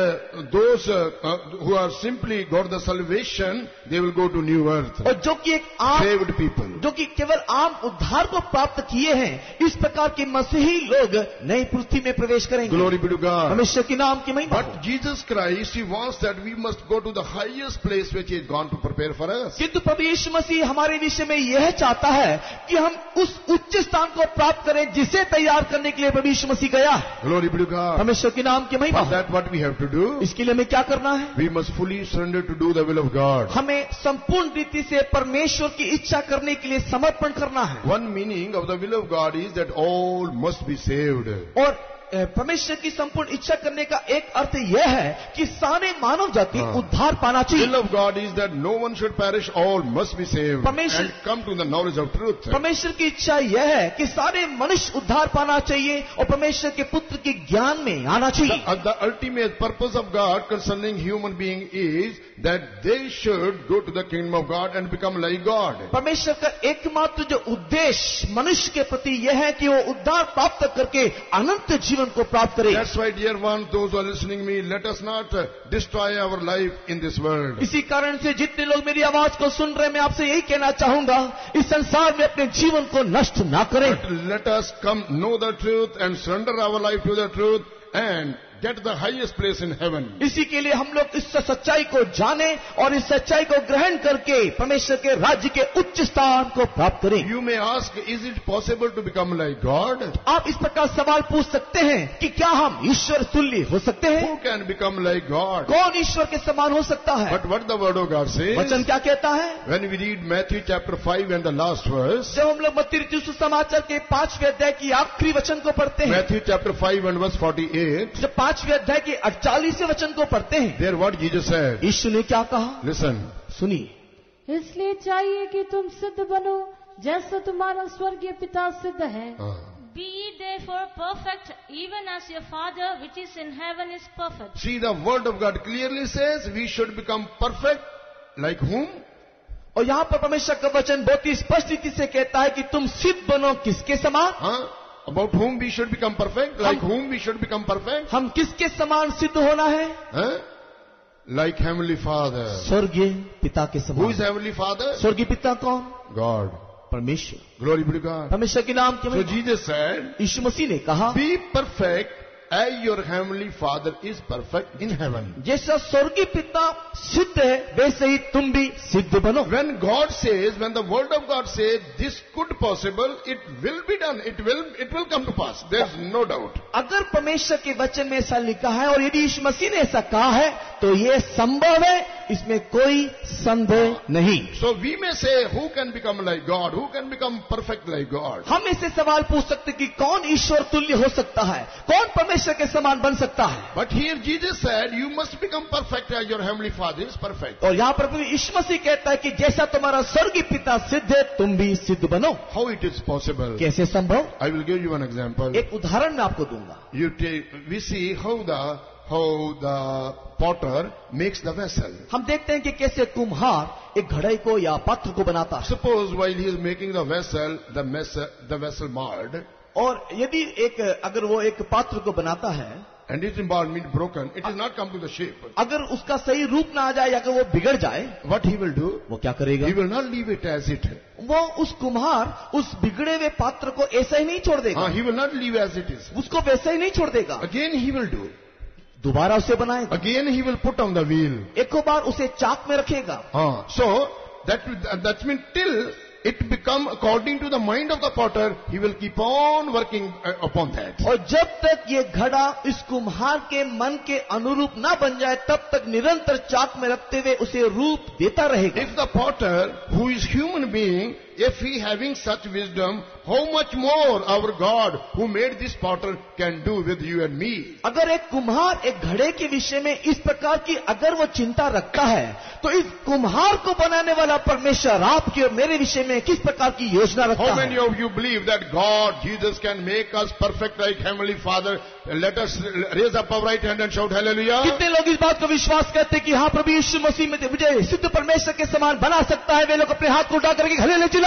those who are simply got the salvation, they will go to new earth. और जो कि एक आम Saved people. जो कि केवल आम उद्धार को प्राप्त किए हैं, इस प्रकार के मसीही लोग नई पृथ्वी में प्रवेश करेंगे। Glory be to God. परमेश्वर के नाम की महिमा हो। But Jesus Christ, He wants that we must go to the highest place which He has gone to prepare for us. किंतु प्रभु यीशु मसीह हमारे विषय में यह चाहता है कि हम उस उच्च स्थान को प्राप्त करें जिसे तैयार करने के लिए प्रभु यीशु मसीह गया है। Glory be to God. परमेश्वर के नाम की महिमा For हो। that what we have to do? इसके लिए हमें क्या करना है? We must fully surrender to do the will of God. हमें संपूर्ण रीति से परमेश्वर की इच्छा करने के लिए समर्पण करना है। One meaning of the will of God is that all must be saved. और परमेश्वर की संपूर्ण इच्छा करने का एक अर्थ यह है कि सारे मानव जाति उद्धार पाना The चाहिए। will of God is that no one should perish, all must be saved Permission. and come to the knowledge of truth. परमेश्वर की इच्छा यह है कि सारे मनुष्य उद्धार पाना चाहिए और परमेश्वर के पुत्र के ज्ञान में आना चाहिए। The ultimate purpose of God concerning human being is that they should go to the kingdom of God and become like God. परमेश्वर का एकमात्र जो उद्देश्य मनुष्य के प्रति यह है कि वो उद्धार प्राप्त करके अनंत जीवन को प्राप्त करे। That's why, dear ones, those who are listening me, let us not destroy our life in this world. इसी कारण से जितने लोग मेरी आवाज को सुन रहे हैं, मैं आपसे यही कहना चाहूंगा, इस संसार में अपने जीवन को नष्ट ना करें। But let us come know the truth and surrender our life to the truth and get the highest place in heaven. इसी के लिए हम लोग इस सच्चाई को जाने और इस सच्चाई को ग्रहण करके परमेश्वर के राज्य के उच्च स्थान को प्राप्त करें। You may ask, is it possible to become like God? आप इस प्रकार सवाल पूछ सकते हैं कि क्या हम ईश्वर तुल्य हो सकते हैं? Who can become like God? कौन ईश्वर के समान हो सकता है? But what the word of God says, वचन क्या कहता है? when we read Matthew chapter 5 and the last verse, जब हम लोग मत्ती रचित सुसमाचार के 5वें अध्याय की आखिरी वचन को पढ़ते हैं, Matthew chapter 5 and verse 48, जब 5वें अध्याय के 48वें वचन को पढ़ते हैं, there what Jesus said. यीशु ने क्या कहा? Listen. सुनिए। इसलिए चाहिए कि तुम सिद्ध बनो जैसा तुम्हारा स्वर्गीय पिता सिद्ध है। Be ye therefore perfect, even as your Father which is in heaven is perfect. See, the word of God clearly says we should become perfect like whom? और यहाँ पर परमेश्वर का वचन बहुत ही स्पष्ट रीति से कहता है कि तुम सिद्ध बनो किसके समान? About whom we should become perfect? Like whom we should become perfect? हम किसके समान सिद्ध होना है? Like Heavenly Father. स्वर्गीय पिता के Who is समान। Heavenly Father? स्वर्गीय पिता कौन? God. परमेश्वर। Glory be to God. परमेश्वर के नाम So के Jesus said, यीशु मसीह ने कहा, be perfect as your Heavenly Father is perfect in heaven. जैसा स्वर्गीय पिता सिद्ध है वैसे ही तुम भी सिद्ध बनो। When God says, when the word of God says this could possible, it will be done. It will come to pass. There's no doubt. अगर परमेश्वर के वचन में ऐसा लिखा है और यदि यीशु मसीह ने ऐसा कहा है तो ये संभव है, इसमें कोई संदेह नहीं। So we may say, who can become like God? Who can become perfect like God? हम ऐसे सवाल पूछ सकते कि कौन ईश्वर तुल्य हो सकता है, कौन परमेश्वर के समान बन सकता है? But here Jesus said, you must become perfect as your Heavenly Father is perfect. और यहाँ पर यीशु मसीह कहता है कि जैसा तुम्हारा स्वर्गीय पिता सिद्ध है तुम भी सिद्ध बनो। How it is possible? कैसे संभव? I will give you one example. एक उदाहरण मैं आपको दूंगा। We see how the potter makes the vessel. हम देखते हैं कि कैसे कुम्हार एक घड़े को या पात्र को बनाता है। Suppose while he is making the vessel marred, और यदि अगर वो एक पात्र को बनाता है and it is marred means broken, it is not come to the shape. अगर उसका सही रूप ना आ जाए या अगर वो बिगड़ जाए, What he will do? वो क्या करेगा? He will not leave it as it. वो उस कुम्हार उस बिगड़े हुए पात्र को ऐसा ही नहीं छोड़ देगा। He will not leave as it is. उसको वैसा ही नहीं छोड़ देगा। Again he will do. दोबारा उसे बनाएगा, Again he will put on the wheel. एक बार उसे चाक में रखेगा। So that means till it become according to the mind of the potter, he will keep on working upon that. और जब तक ये घड़ा इस कुम्हार के मन के अनुरूप ना बन जाए, तब तक निरंतर चाक में रखते हुए उसे रूप देता रहेगा। If the potter, who is human being, if he having such wisdom, how much more our God, who made this potter, can do with you and me? अगर एक कुम्हार एक घड़े के विषय में इस प्रकार की अगर वो चिंता रखता है, तो इस कुम्हार को बनाने वाला परमेश्वर आपके और मेरे विषय में किस प्रकार की योजना रखता है? How many of you believe that God, Jesus, can make us perfect like Heavenly Father? Let us raise up our right hand and shout hallelujah. कितने लोग इस बात को विश्वास करते हैं कि हाँ प्रभु यीशु मसीह में मुझे सिद्ध परमेश्वर के समान बना सकता है? वे लोग अपने हाथ को उठा करके hallelujah चिल्लाइए।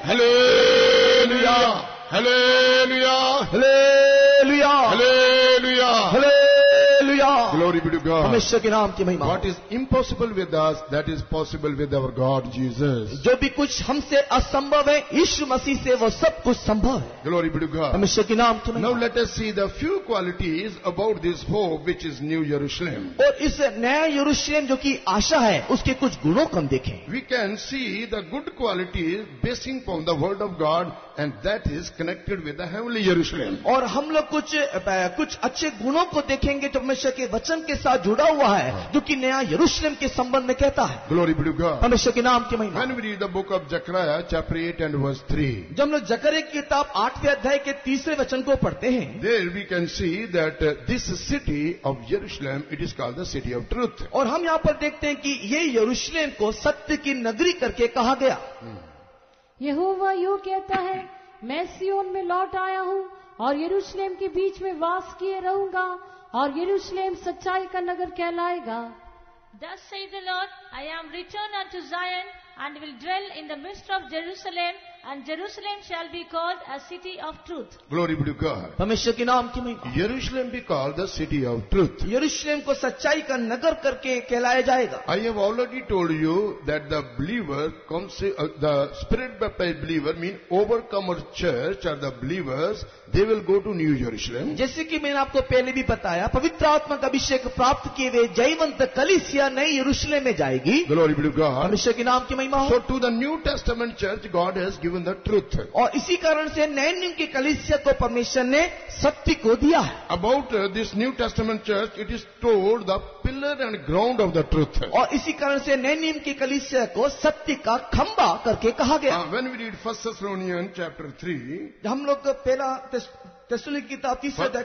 Hallelujah! Hallelujah! Hallelujah! Hallelujah! Hallelujah! Glory be to God. परमेश्वर के नाम की महिमा। What is impossible with us, that is possible with our God Jesus. जो भी कुछ हमसे असंभव है, यीशु मसीह से वो सब कुछ संभव है। Glory be to God. परमेश्वर के नाम की महिमा। Now let us see the few qualities about this hope which is New Jerusalem. और इस नया यरूशलेम जो की आशा है, उसके कुछ गुणों को हम देखें। We can see the good qualities basing upon the word of God, and that is connected with the heavenly Jerusalem. और हम लोग कुछ अच्छे गुणों को देखेंगे जो परमेश्वर के वचन के साथ जुड़ा हुआ है, जो कि नया यरूशलेम के संबंध में कहता है। Glory be to God. परमेश्वर के नाम की महिमा। When we read the book of Zechariah chapter 8 and verse 3, जब हम लोग जकरिया की किताब 8वें अध्याय के 3रे वचन को पढ़ते हैं, there we can see that this city of Jerusalem, it is called the city of truth. और हम यहाँ पर देखते हैं कि ये यरूशलेम को सत्य की नगरी करके कहा गया। यहोवा यूं कहता है, मैं सिय्योन में लौट आया हूँ और यरूशलेम के बीच में वास किए रहूंगा और यरूशलेम सच्चाई का नगर कहलाएगा। Thus says the Lord, I am returned unto Zion, and will dwell in the midst of Jerusalem, and Jerusalem shall be called a city of truth. Glory be to God. परमेश्वर के नाम की महिमा। Jerusalem be called the city of truth. यरूशलेम को सच्चाई का नगर करके कहलाया जाएगा। I have already told you that the believer comes, the spirit baptized believer mean overcomer church or the believers, they will go to New Jerusalem. जैसे कि मैंने आपको पहले भी बताया, पवित्र आत्मा का अभिषेक प्राप्त किए हुए जयवंत कलीसिया नई यरूशलेम में जाएगी। Glory be to God. परमेश्वर के नाम की महिमा हो। So to the New Testament church, God has given the truth. और इसी कारण से नए नियम की कलीसिया को परमेश्वर ने सत्य को दिया है। About this New Testament church, it is told the pillar and ground of the truth. और इसी कारण से नए नियम की कलीसिया को सत्य का खंबा करके कहा गया। When we read 1 Thessalonians chapter 3, हम लोग पहला थिस्सलुनीकी की किताब 3 अध्याय,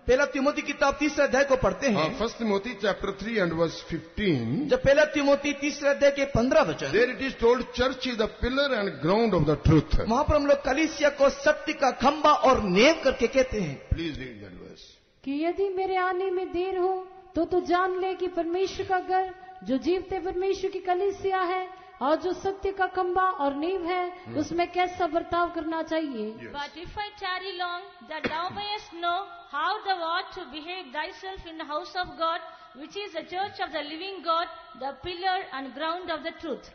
पहला तिमोथी की किताब 3 अध्याय को पढ़ते हैं। 1 Timothy chapter 3 and verse 15. जब पहला तिमोथी 3 अध्याय के 15 वचन, There it is told church is the pillar and ground of the truth. वहां पर हम लोग कलीसिया को सत्य का खंबा और नेव करके कहते हैं। Please read that verse. कि यदि मेरे आने में देर हो तो जान ले कि परमेश्वर का घर जो जीवते परमेश्वर की कलीसिया है और जो सत्य का खंबा और नींव है, उसमें कैसा बर्ताव करना चाहिए। Yes. But if I tarry long, that thou mayest know how thou ought to behave thyself in the house of God, which is the church of the living God, the pillar and ground of the truth.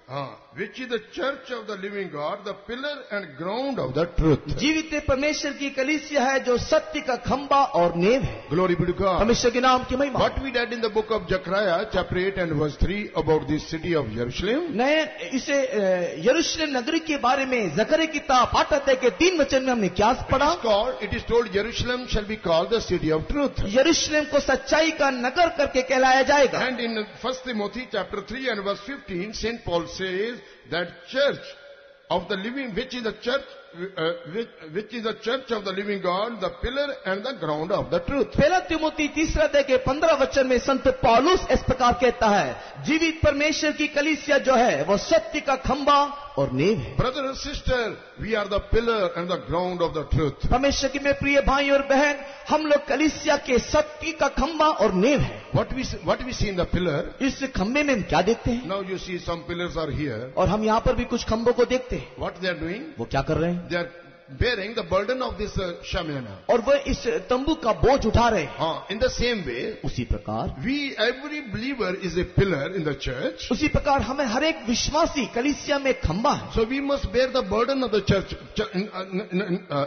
Which is the church of the living God, the pillar and ground of the truth. जीवित परमेश्वर की कलीसिया है जो सत्य का खंबा और नेव है। Glory be to God. परमेश्वर के नाम की महिमा। What we read in the book of Zechariah chapter 8 and verse 3 about this city of Jerusalem. नए इसे यरूशलेम नगरी के बारे में जकरिया की किताब 8 अध्याय के 3 वचन में हमने क्या पढ़ा? It is told Jerusalem shall be called the city of truth. यरूशलेम को सच्चाई का नगर करके कहलाया जाएगा। And in 1 Timothy chapter 3 and verse 15, St. Paul says that church of the living, which is the church, which is the church of the living God, the pillar and the ground of the truth. पहला तिमोथी 3 अध्याय के 15 वचन में संत पौलुस इस प्रकार कहता है, जीवित परमेश्वर की कलीसिया जो है वो सत्य का खंबा और नींव है। Brother and sister, we are the pillar and the ground of the truth. परमेश्वर के मेरे प्रिय भाई और बहन, हम लोग कलीसिया के सत्य का खंबा और नींव है। What we see in the pillar, इस खंबे में हम क्या देखते हैं? now you see some pillars are here. और हम यहाँ पर भी कुछ खंबों को देखते हैं। What they are doing? वो क्या कर रहे हैं? They are bearing the burden of this Shaminah. और वह इस तंबू का बोझ उठा रहे हैं। In the same way, उसी प्रकार every believer is a pillar in the church. उसी प्रकार हमें हर एक विश्वासी कलीसिया में खंबा है। So we must bear the burden of the church.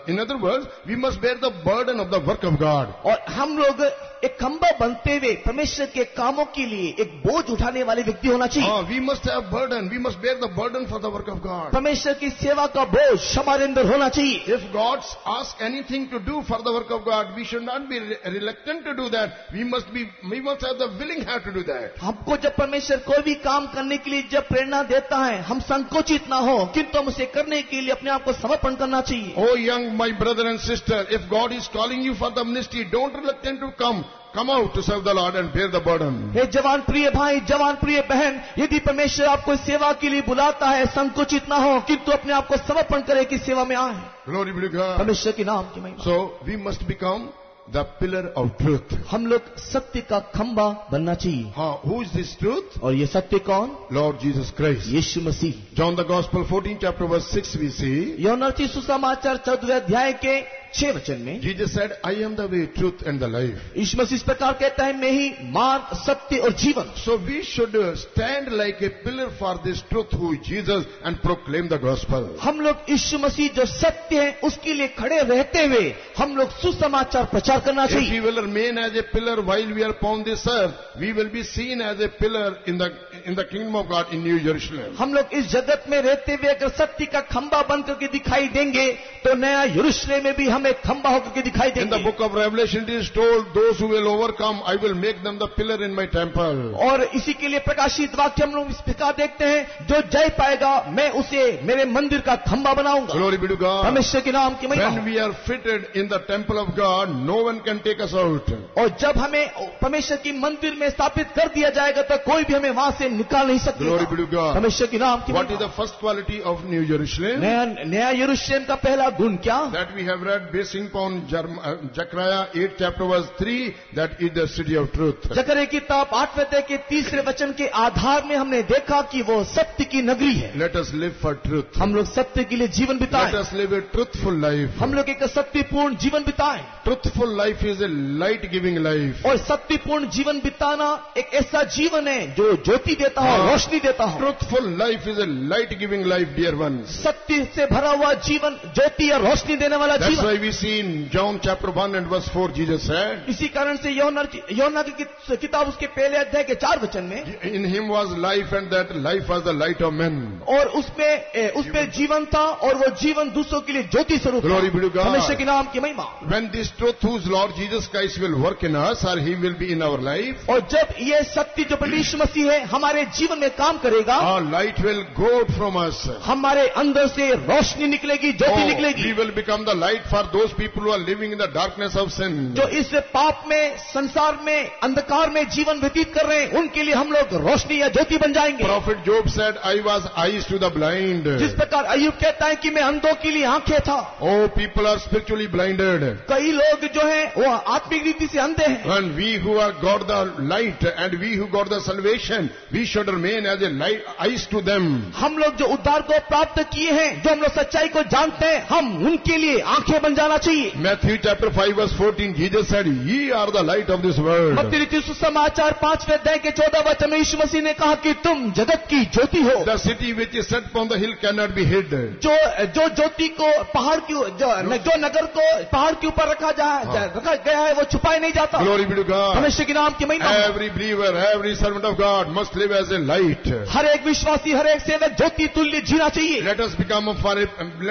In other words, we must bear the burden of the work of God. और हम लोग एक खंबा बनते हुए परमेश्वर के कामों के लिए एक बोझ उठाने वाले व्यक्ति होना चाहिए। We must have burden. We must bear the burden for the work of God. परमेश्वर की सेवा का बोझ हमारे अंदर होना चाहिए। If God asks anything to do for the work of God, we should not be reluctant to do that. We must have the willing heart to do that. हमको जब परमेश्वर कोई भी काम करने के लिए जब प्रेरणा देता है, हम संकोचित ना हो, किंतु हम उसे करने के लिए अपने आप को समर्पण करना चाहिए। Oh young my brother and sister, if God is calling you for the ministry, don't reluctant to come out to serve the Lord and bear the burden. हे जवान प्रिय भाई, जवान प्रिय बहन, यदि परमेश्वर आपको सेवा के लिए बुलाता है, संकोचित ना हो, किंतु अपने आप को समर्पण करें कि सेवा में आए। Glory be to God. परमेश्वर के नाम की महिमा। So we must become the pillar of truth. हम लोग सत्य का खंबा बनना चाहिए। Who is this truth? और ये सत्य कौन? Lord Jesus Christ. Yeshu Masih. John the Gospel 14 chapter verse 6 we see. यूहन्ना सुसमाचार 14वें अध्याय के 6 वचन में Jesus said, I am the way, truth and the life. यीशु मसीह इस प्रकार कहता है, मैं ही मार्ग, सत्य और जीवन। So we should stand like a pillar for this truth who is Jesus and proclaim the gospel. हम लोग यीशु मसीह जो सत्य है उसके लिए खड़े रहते हुए हम लोग सुसमाचार प्रचार करना If चाहिए। we will remain as a pillar while we are upon this earth, we will be seen as a pillar in the kingdom of God in New Jerusalem. हम लोग इस जगत में रहते हुए अगर सत्य का खंबा बन करके दिखाई देंगे तो नया यरूशलेम में भी हमें खंबा होकर के दिखाई In the देंगे। book of Revelation it is told, those who will overcome, I will make them the pillar in my temple. और इसी के लिए प्रकाशित वाक्य हम लोग इस प्रकार देखते हैं, जो जय पाएगा मैं उसे मेरे मंदिर का खंबा बनाऊंगा। Glory be to God. परमेश्वर के नाम की महिमा। When we are fitted in the temple of God, no one can take us out. और जब हमें परमेश्वर की मंदिर में स्थापित कर दिया जाएगा तो कोई भी हमें वहां से निकाल नहीं सकता। Glory be to God. परमेश्वर के नाम की What is महिमा। the first quality of New Jerusalem? नया यरूशलेम का पहला गुण क्या? That we have read basing upon Zechariah 8 chapter verse 3, that is the city of truth. जकरिया की किताब 8वें अध्याय के 3 वचन के आधार में हमने देखा कि वो सत्य की नगरी है। Let us live for truth. हम लोग सत्य के लिए जीवन Let बिताएं। us live a truthful life. हम लोग एक सत्यपूर्ण जीवन बिताएं। Truthful life is a light-giving life. और सत्यपूर्ण जीवन बिताना एक ऐसा जीवन है जो ज्योति देता हो, रोशनी देता हो। Truthful life is a light-giving life, dear ones. सत्य से भरा हुआ जीवन, ज्योति और रोशनी देने वाला That's जीवन। why we see in John chapter 1 and verse 4, Jesus said, इसी कारण से यूहन्ना की किताब उसके पहले अध्याय के 4 वचन में, in him was life and that life was the light of men. और उसमें जीवन था और वो जीवन दूसरों के लिए ज्योति स्वरूप था। Glory be to God. परमेश्वर के नाम की महिमा। When this truth whose Lord Jesus Christ will work in us, or he will be in our life, और जब ये सत्य जो परमेश्वर मसीह है हमारे जीवन में काम करेगा, our light will go out from us. हमारे अंदर से रोशनी निकलेगी, ज्योति We निकलेगी। will become the light for those people who are living in the darkness of sin. जो इस पाप में, संसार में, अंधकार में जीवन व्यतीत कर रहे हैं, उनके लिए हम लोग रोशनी या ज्योति बन जाएंगे। Prophet Job said, I was eyes to the blind. जिस प्रकार अय्यूब कहता है कि मैं अंधों के लिए आंखें था। Oh, people are spiritually blinded. कई लोग जो हैं वो आत्मिक रीति से अंधे हैं। And we who are got the light and we who got the salvation, we should remain as a light, eyes to them. हम लोग जो उद्धार को प्राप्त किए हैं, जो हम लोग सच्चाई को जानते हैं, हम उनके लिए आंखें बन जाना चाहिए। Matthew chapter 5 verse 14, Jesus said, ye are the light of this world. मत्ती रचित सुसमाचार 5वें अध्याय के 14 वचन में यीशु मसीह ने कहा कि तुम जगत की ज्योति हो। The city which is set upon the hill cannot be hid. जो ज्योति को पहाड़ की जो नगर को पहाड़ के ऊपर रखा गया है वो छुपाया नहीं जाता। Glory be to God. परमेश्वर के नाम की महिमा। Every believer, every servant of God must live as a light. हर एक विश्वासी, हर एक सेवक ज्योति तुल्य जीना चाहिए। Let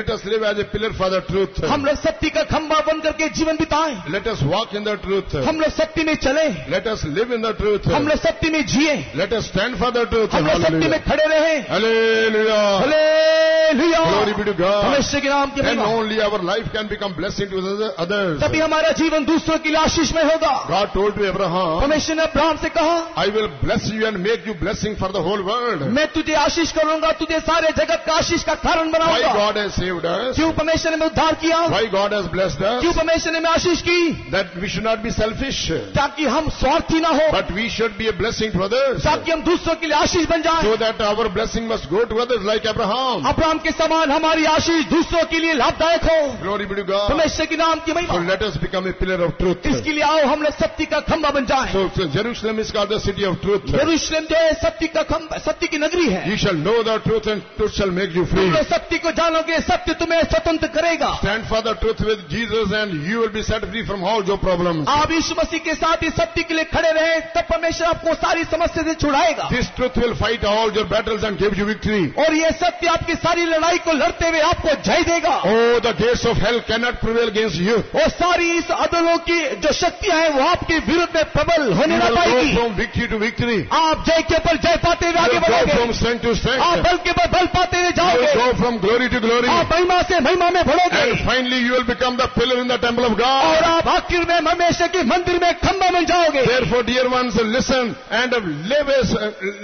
us live as a pillar for the truth. हम लोग सत्य का खंबा बन करके जीवन बिताएं। Let us walk in the truth. हम लोग सत्य में चले। Let us live in the truth. हम लोग सत्य में जिए। Let us stand for the truth. हम लोग सत्य में खड़े रहे। Hallelujah. Hallelujah. Glory be to God. परमेश्वर के नाम की Then महिमा। only our life can become blessing to others. तभी हमारा जीवन दूसरों के लिए आशीष में होगा। God told to Abraham, परमेश्वर ने अब्राहम से कहा, I will bless you and make you blessing for the whole world. मैं तुझे आशीष करूंगा, तुझे सारे जगत का आशीष का कारण Why बनाऊंगा। God has saved us? क्यों परमेश्वर ने उद्धार किया? Why God God has blessed क्यों us? परमेश्वर ने हमें आशीष की? That we should not be selfish, ताकि हम स्वार्थी ना हो, but we should be a blessing to others, ताकि हम दूसरों के लिए आशीष बन जाएं। so that our blessing must go to others like Abraham. Abraham के समान हमारी आशीष दूसरों के लिए लाभदायक हो। Glory be to God. परमेश्वर के नाम की So महिमा। let us become a pillar of truth. इसके लिए आओ हम लोग सत्य का खंभा बन जाएं। So Jerusalem is called the city of truth. यरूशलेम जो है सत्य का खंभा, सत्य की नगरी है। You shall know the truth and truth shall make you free. तुम लोग सत्य को जानोगे, सत्य तुम्हें स्वतंत्र करेगा। Stand for the truth with Jesus and you will be set free from all your problems. आप यीशु मसीह के साथ इस सत्य के लिए खड़े रहे, तब परमेश्वर आपको सारी समस्या से छुड़ाएगा। This truth will fight all your battles and give you victory. और ये सत्य आपकी सारी लड़ाई को लड़ते हुए आपको जय देगा। Oh, the gates of hell cannot prevail against you. और सारी इस अधलों की जो शक्तियां हैं वो आपके विरुद्ध में प्रबल होने You न will पाएगी। go from victory to victory. आप जय के ऊपर जय पाते हुए You आगे will go बढ़ोगे। from strength to आप strength. बल के ऊपर बल पाते हुए You जाओगे। will go from glory to glory. आप महिमा से महिमा में बढ़ोगे। And finally you will become the pillar in the temple of और God. आप आखिर में परमेश्वर के मंदिर में खंभा बन जाओगे। Therefore, dear ones, listen and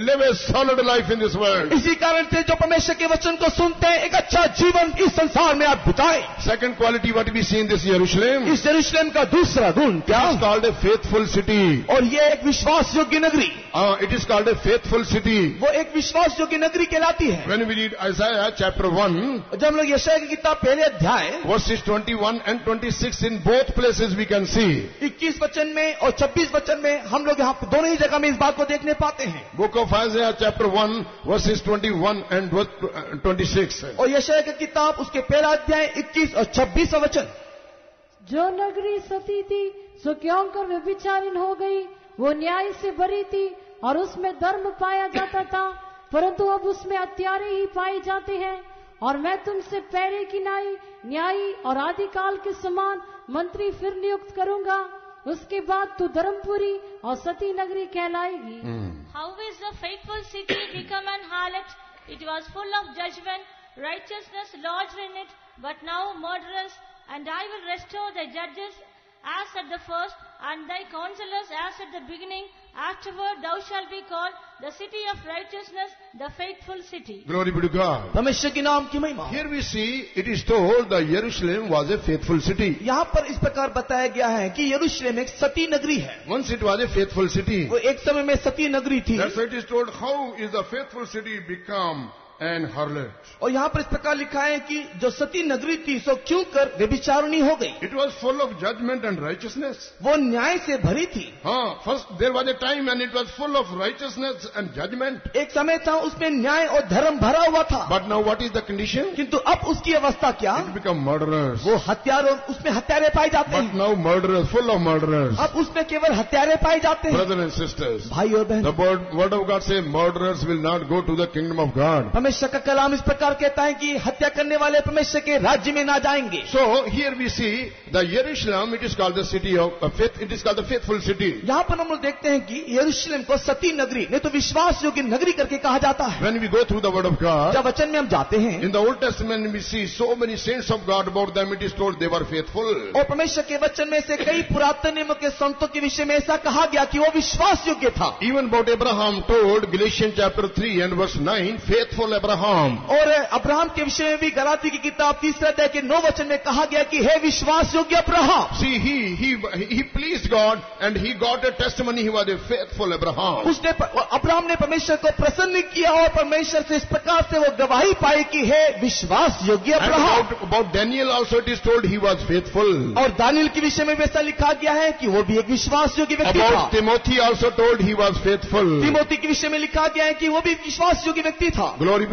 live a solid life in this world. इसी कारण से जो परमेश्वर के वचन को सुनते हैं, एक अच्छा जीवन इस संसार में आप बिताएं। Second quality what we see in this Jerusalem is इस यरूशलेम का दूसरा गुण क्या? called a faithful city. और ये एक विश्वास योग्य नगरी, It is called a faithful city. वो एक विश्वास योग्य नगरी कहलाती है। When we read Isaiah chapter 1, जब हम लोग यशायाह की किताब पहले अध्याय verses 21 and 26, in both places we can see 21 वचन में और 26 वचन में हम लोग यहाँ दोनों ही जगह में इस बात को देखने पाते हैं। book of Isaiah chapter 1 verses 21 and 26. और यशायाह की किताब उसके पहला अध्याय 21 और 26 वचन। जो नगरी सती थी सो क्यों कर व्यभिचारिणी हो गई, वो न्याय से भरी थी और उसमें धर्म पाया जाता था, परंतु अब उसमें हत्यारे ही पाए जाते हैं। और मैं तुमसे पहले की न्यायी और आदिकाल के समान मंत्री फिर नियुक्त करूंगा, उसके बाद तू धर्मपुरी और सती नगरी कहलाएगी। How is the faithful city become an harlot? It was full of judgment, righteousness lodged in it, but now murderers. And I will restore thy judges as at the first, and thy counselors as at the beginning. Afterward thou shalt be called the city of righteousness, the faithful city. Glory be to God. परमेश्वर के नाम की महिमा। Here we see it is told that Jerusalem was a faithful city. यहाँ पर इस प्रकार बताया गया है कि यरूशलेम एक सती नगरी है। Once it was a faithful city. वो एक समय में सती नगरी थी। That's why it is told how is the faithful city become an harlot. और यहाँ पर इस प्रकार लिखा है कि जो सती नगरी थी सो क्यों कर व्यभिचारिणी हो गई। It was full of judgment and righteousness. वो न्याय से भरी थी। First there was a time when it was full of righteousness and judgment. एक समय था उसमें न्याय और धर्म भरा हुआ था। But now what is the condition? किंतु अब उसकी अवस्था क्या? It become murderers. वो हत्यारों, उसमें हत्यारे पाए जाते But हैं। now murderers, full of murderers. अब उसमें केवल हत्यारे पाए जाते हैं। Brothers and sisters, भाई और बहन, the word of God says murderers will not go to the kingdom of God. परमेश्वर का कलाम इस प्रकार कहता है कि हत्या करने वाले परमेश्वर के राज्य में ना जाएंगे। So here we see the Jerusalem, it is called the city of faith, it is called the faithful city. यहाँ पर हम लोग देखते हैं कि यरूशलेम को सती नगरी नहीं तो विश्वास योग्य नगरी करके कहा जाता है। When we go through the word of God, जब वचन में हम जाते हैं, in the Old Testament we see so many saints of God, about them it is told they were faithful. और परमेश्वर के वचन में से कई पुरातन नियमों के संतों के विषय में ऐसा कहा गया कि वो विश्वास योग्य था। Even about Abraham told, Galatians chapter 3 and verse 9, faithful Abraham. और अब्राहम के विषय में भी गलाती की किताब 3 अध्याय के 9 वचन में कहा गया कि हे विश्वास योग्य Abraham. See, he pleased God and he got a testimony, he was a faithful Abraham. उसने अब्राहम ने परमेश्वर को प्रसन्न किया और परमेश्वर से इस प्रकार से वो गवाही पाई कि हे विश्वास योग्य And Abraham. about Daniel also it is told he was faithful. और दानियल के विषय में वैसा लिखा गया है कि वो भी एक विश्वास योग्य व्यक्ति था। About Timothy also told he was faithful. Timothy के विषय में लिखा गया है कि वो भी विश्वास योग्य व्यक्ति था। Glory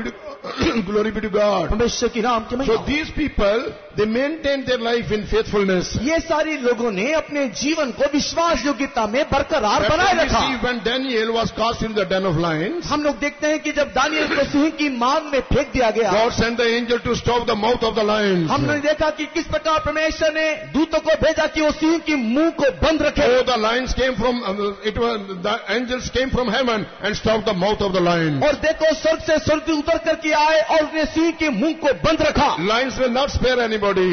be to God. परमेश्वर की नाम के So महिमा। these people, they maintained their life in faithfulness. ये सारे लोगों ने अपने जीवन को विश्वास योग्यता में बरकरार That's बनाए why we रखा। see when Daniel was cast into the den of lions, हम लोग देखते हैं कि जब दानियल को सिंह की मांग में फेंक दिया गया, God sent the angel to stop the mouth of the lions. हमने देखा कि किस प्रकार परमेश्वर ने दूतों को भेजा कि वो सिंह की मुंह को बंद रखे। Oh, the lions came from, the angels came from heaven and stopped the mouth of the lion. और देखो स्वर्ग से स्वर्गदूत उतर करके आए और उसने सिंह के मुंह को बंद रखा। Lions will not spare anybody.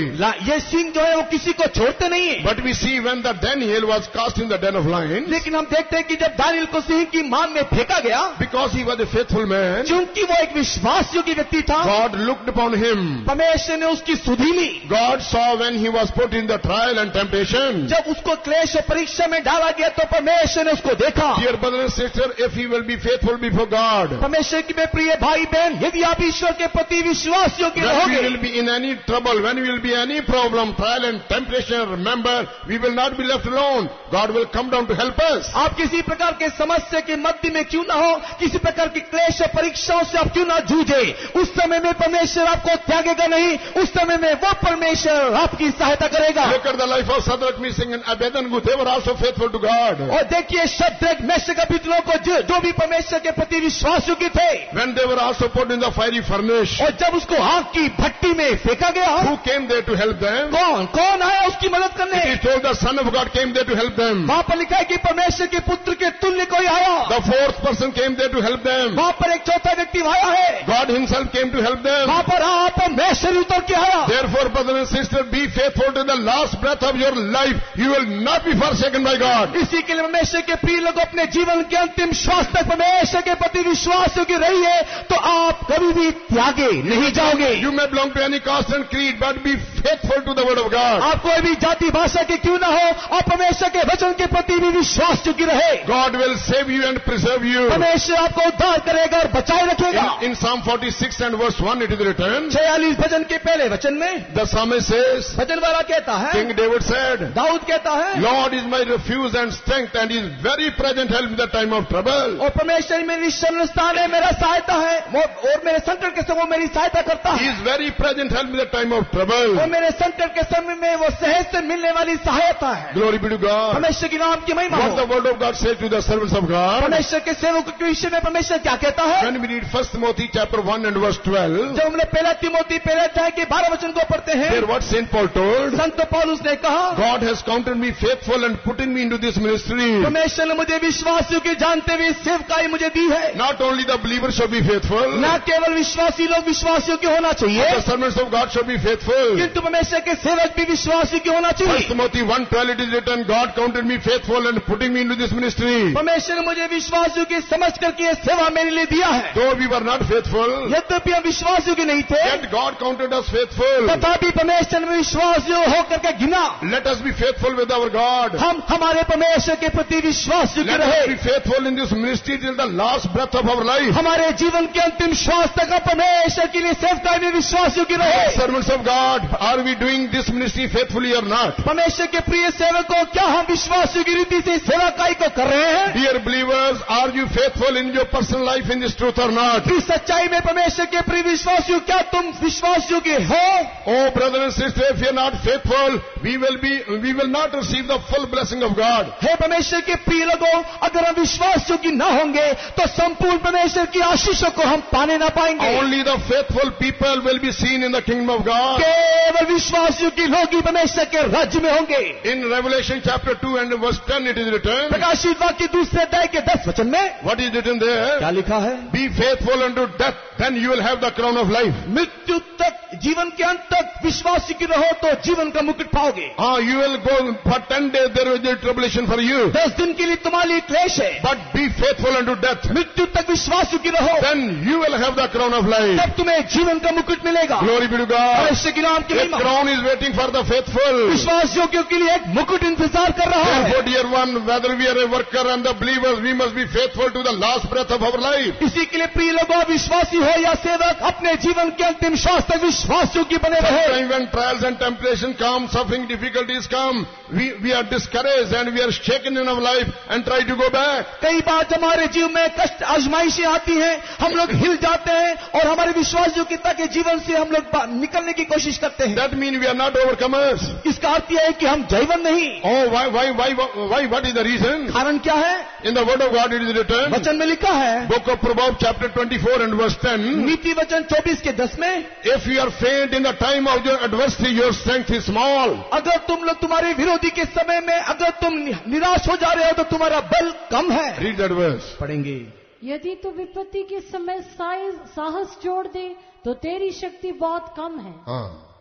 ये सिंह जो है वो किसी को छोड़ते नहीं है। But we see when the Daniel was cast in the den of lions, लेकिन हम देखते हैं कि जब दानियल को सिंह की मान में फेंका गया, because he was a faithful man, क्योंकि वो एक विश्वास योग्य व्यक्ति था, God looked upon him. परमेश्वर ने उसकी सुधि ली। God saw when he was put in the trial and temptation. जब उसको क्लेश और परीक्षा में डाला गया तो परमेश्वर ने उसको देखा। Dear brother and sister, if he will be faithful before God, परमेश्वर की में प्रिय भाई बहन, यदि आप ईश्वर के प्रति विश्वास योग्य when we रहोगे, will be in any trouble, when we will be any problem, trial and temptation, remember, we will not be left alone. God will come down to help us. आप किसी प्रकार के समस्या के मध्य में क्यों ना हो, किसी प्रकार की क्लेश और परीक्षाओं से आप क्यों ना जूझे, उस समय में परमेश्वर आपको त्यागेगा नहीं। उस समय में वो परमेश्वर आपकी सहायता करेगा। Look at the life of Shadrach, Meshach and Abednego. They were also faithful to God. और देखिए शद्रक, मेशक, अबेदnego को जो भी परमेश्वर के प्रति विश्वास योग्य थे, When they were also put in the fiery furnace, और जब उसको आग की भट्टी में फेंका गया, who came there to help them? कौन आया उसकी मदद करने? It is told the Son of God came there to help them. वहां पर लिखा है कि परमेश्वर के पुत्र के तुल्य कोई आया। The fourth person came there to help them. वहां पर एक चौथा व्यक्ति आया है। God himself came to help them. वहां पर परमेश्वर उतर के आया। Therefore, brother and sister, be faithful to the last breath of your life. You will not be forsaken by God. इसी के लिए परमेश्वर के प्रिय लोग अपने जीवन के अंतिम श्वास तक परमेश्वर के प्रति विश्वास योग्य रहिए, तो आप कभी भी त्यागे नहीं जाओगे। You may belong to any caste and creed, but be faithful to the word of God. आप कोई भी जाति भाषा के क्यों ना हो, आप परमेश्वर के वचन के प्रति भी विश्वास योग्य रहे। God will save you and preserve you. परमेश्वर आपको उद्धार करेगा और बचाए रखेगा। In Psalm 46 and verse 1 it is written, 46 भजन के पहले वचन में the psalmist says, भजन वाला कहता है, King David said, दाऊद कहता है, Lord is my refuge and strength and is very present help in the time of trouble. और परमेश्वर मेरी शरण स्थान है, मेरा सहायता है, और मेरे संकट के समय वो मेरी सहायता करता He है। is very present help in the time of trouble. और मेरे संकट के समय में वो सहज से मिलने वाली सहायता है। Glory be to God. परमेश्वर के नाम की महिमा What the हो। word of God says to the servants of God. परमेश्वर के सेवकों के विषय में परमेश्वर क्या कहता है? When we read 1 Timothy chapter 1 and verse 12, जब हम लोग पहला तिमोथी पहले अध्याय के 12 वचन को पढ़ते हैं, here what Saint Paul told, संत पौलुस ने कहा, God has counted me faithful and putting me into this ministry. परमेश्वर ने मुझे विश्वासियों की जानते हुए सेवकाई मुझे दी है। Not only the believers should be faithful, न केवल विश्वासी लोग विश्वासियों के होना चाहिए, the servants of God should be faithful. किंतु परमेश्वर के सेवक भी विश्वासी के होना 1 चाहिए। Timothy 1:12 it is written, God counted me faithful and putting me into this ministry. परमेश्वर ने मुझे विश्वासियों की समझ करके ये सेवा मेरे लिए दिया है। Though we were not faithful, यद्यपि हम विश्वासियों के नहीं थे, yet God counted us faithful. तथापि परमेश्वर ने विश्वासियों होकर के गिना। Let us be faithful with our God. हम हमारे परमेश्वर के प्रति विश्वास योग्य Let us रहे। be faithful in this ministry till the last breath of our life. हमारे जीवन के अंतिम श्वास तक हम परमेश्वर के लिए सेवकाई में विश्वास योग्य रहे। Servants of God, are we doing this ministry faithfully or not? परमेश्वर के प्रिय सेवकों, क्या हम विश्वास योग्य रीति से सेवाकाई को कर रहे हैं? Dear believers, are you faithful in your personal life in this truth or not? इस सच्चाई में परमेश्वर के प्रिय विश्वासियों, क्या तुम विश्वास योग्य हो? Oh, brother and sister, if you are not faithful, we will not receive the full blessing of God. हे परमेश्वर के प्रिय लोगों, अगर हम विश्वास योग्य न होंगे तो संपूर्ण परमेश्वर की आशीषों को हम पाने ना पाएंगे। Only the faithful people will be seen in the kingdom of God. केवल विश्वास योग्य लोग ही परमेश्वर के राज्य में होंगे। In Revelation chapter 2 and verse 10 it is written, प्रकाशित वाक्य दूसरे अध्याय के 10 वचन में what is written there? क्या लिखा है? Be faithful unto death, then you will have the crown of life. मृत्यु तक, जीवन के अंत तक विश्वास की रहो तो जीवन का मुकुट पाओगे। You will go for 10 days, there will be tribulation for you. 10 दिन के लिए तुम्हारे लिए क्लेश है, But be faithful unto death, मृत्यु तक विश्वास की रहो, then you will have the crown of life. तब तुम्हें जीवन का मुकुट मिलेगा। Glory be to God. परमेश्वर के नाम की A महिमा। crown is waiting for the faithful. विश्वास योग्यों के लिए एक मुकुट इंतजार कर रहा है। Therefore, dear one, whether we are a worker and the believers, we must be faithful to the last breath of our life. इसी के लिए प्रिय लोगों, विश्वासी हो या सेवक, अपने जीवन के अंतिम श्वास तक विश्वास योग्य बने रहे। Sometimes when trials and temptation come, suffering, difficulties come, we are discouraged and we are shaken in our life and try to go back. कई बार हमारे जीवन में कष्ट आजमाइशें आती हैं, हम लोग हिल जाते हैं और हमारे विश्वास योग्यता के जीवन से हम लोग निकलने की कोशिश करते हैं। That means we are not overcomers. इसका अर्थ यह है कि हम जैवन नहीं। Oh, why, what is the reason? कारण क्या है? In the word of God it is written, वचन में लिखा है, book of Proverbs chapter 24 and verse 10, नीति वचन 24 के 10 में, if you are faint in the time of your adversity, your strength is small. अगर तुम लोग तुम्हारे विरोधी के समय में अगर तुम निराश हो जा रहे हो तो तुम्हारा बल कम है। Read that verse. पढ़ेंगे। यदि तू विपत्ति के समय साहस जोड़ दे तो तेरी शक्ति बहुत कम है।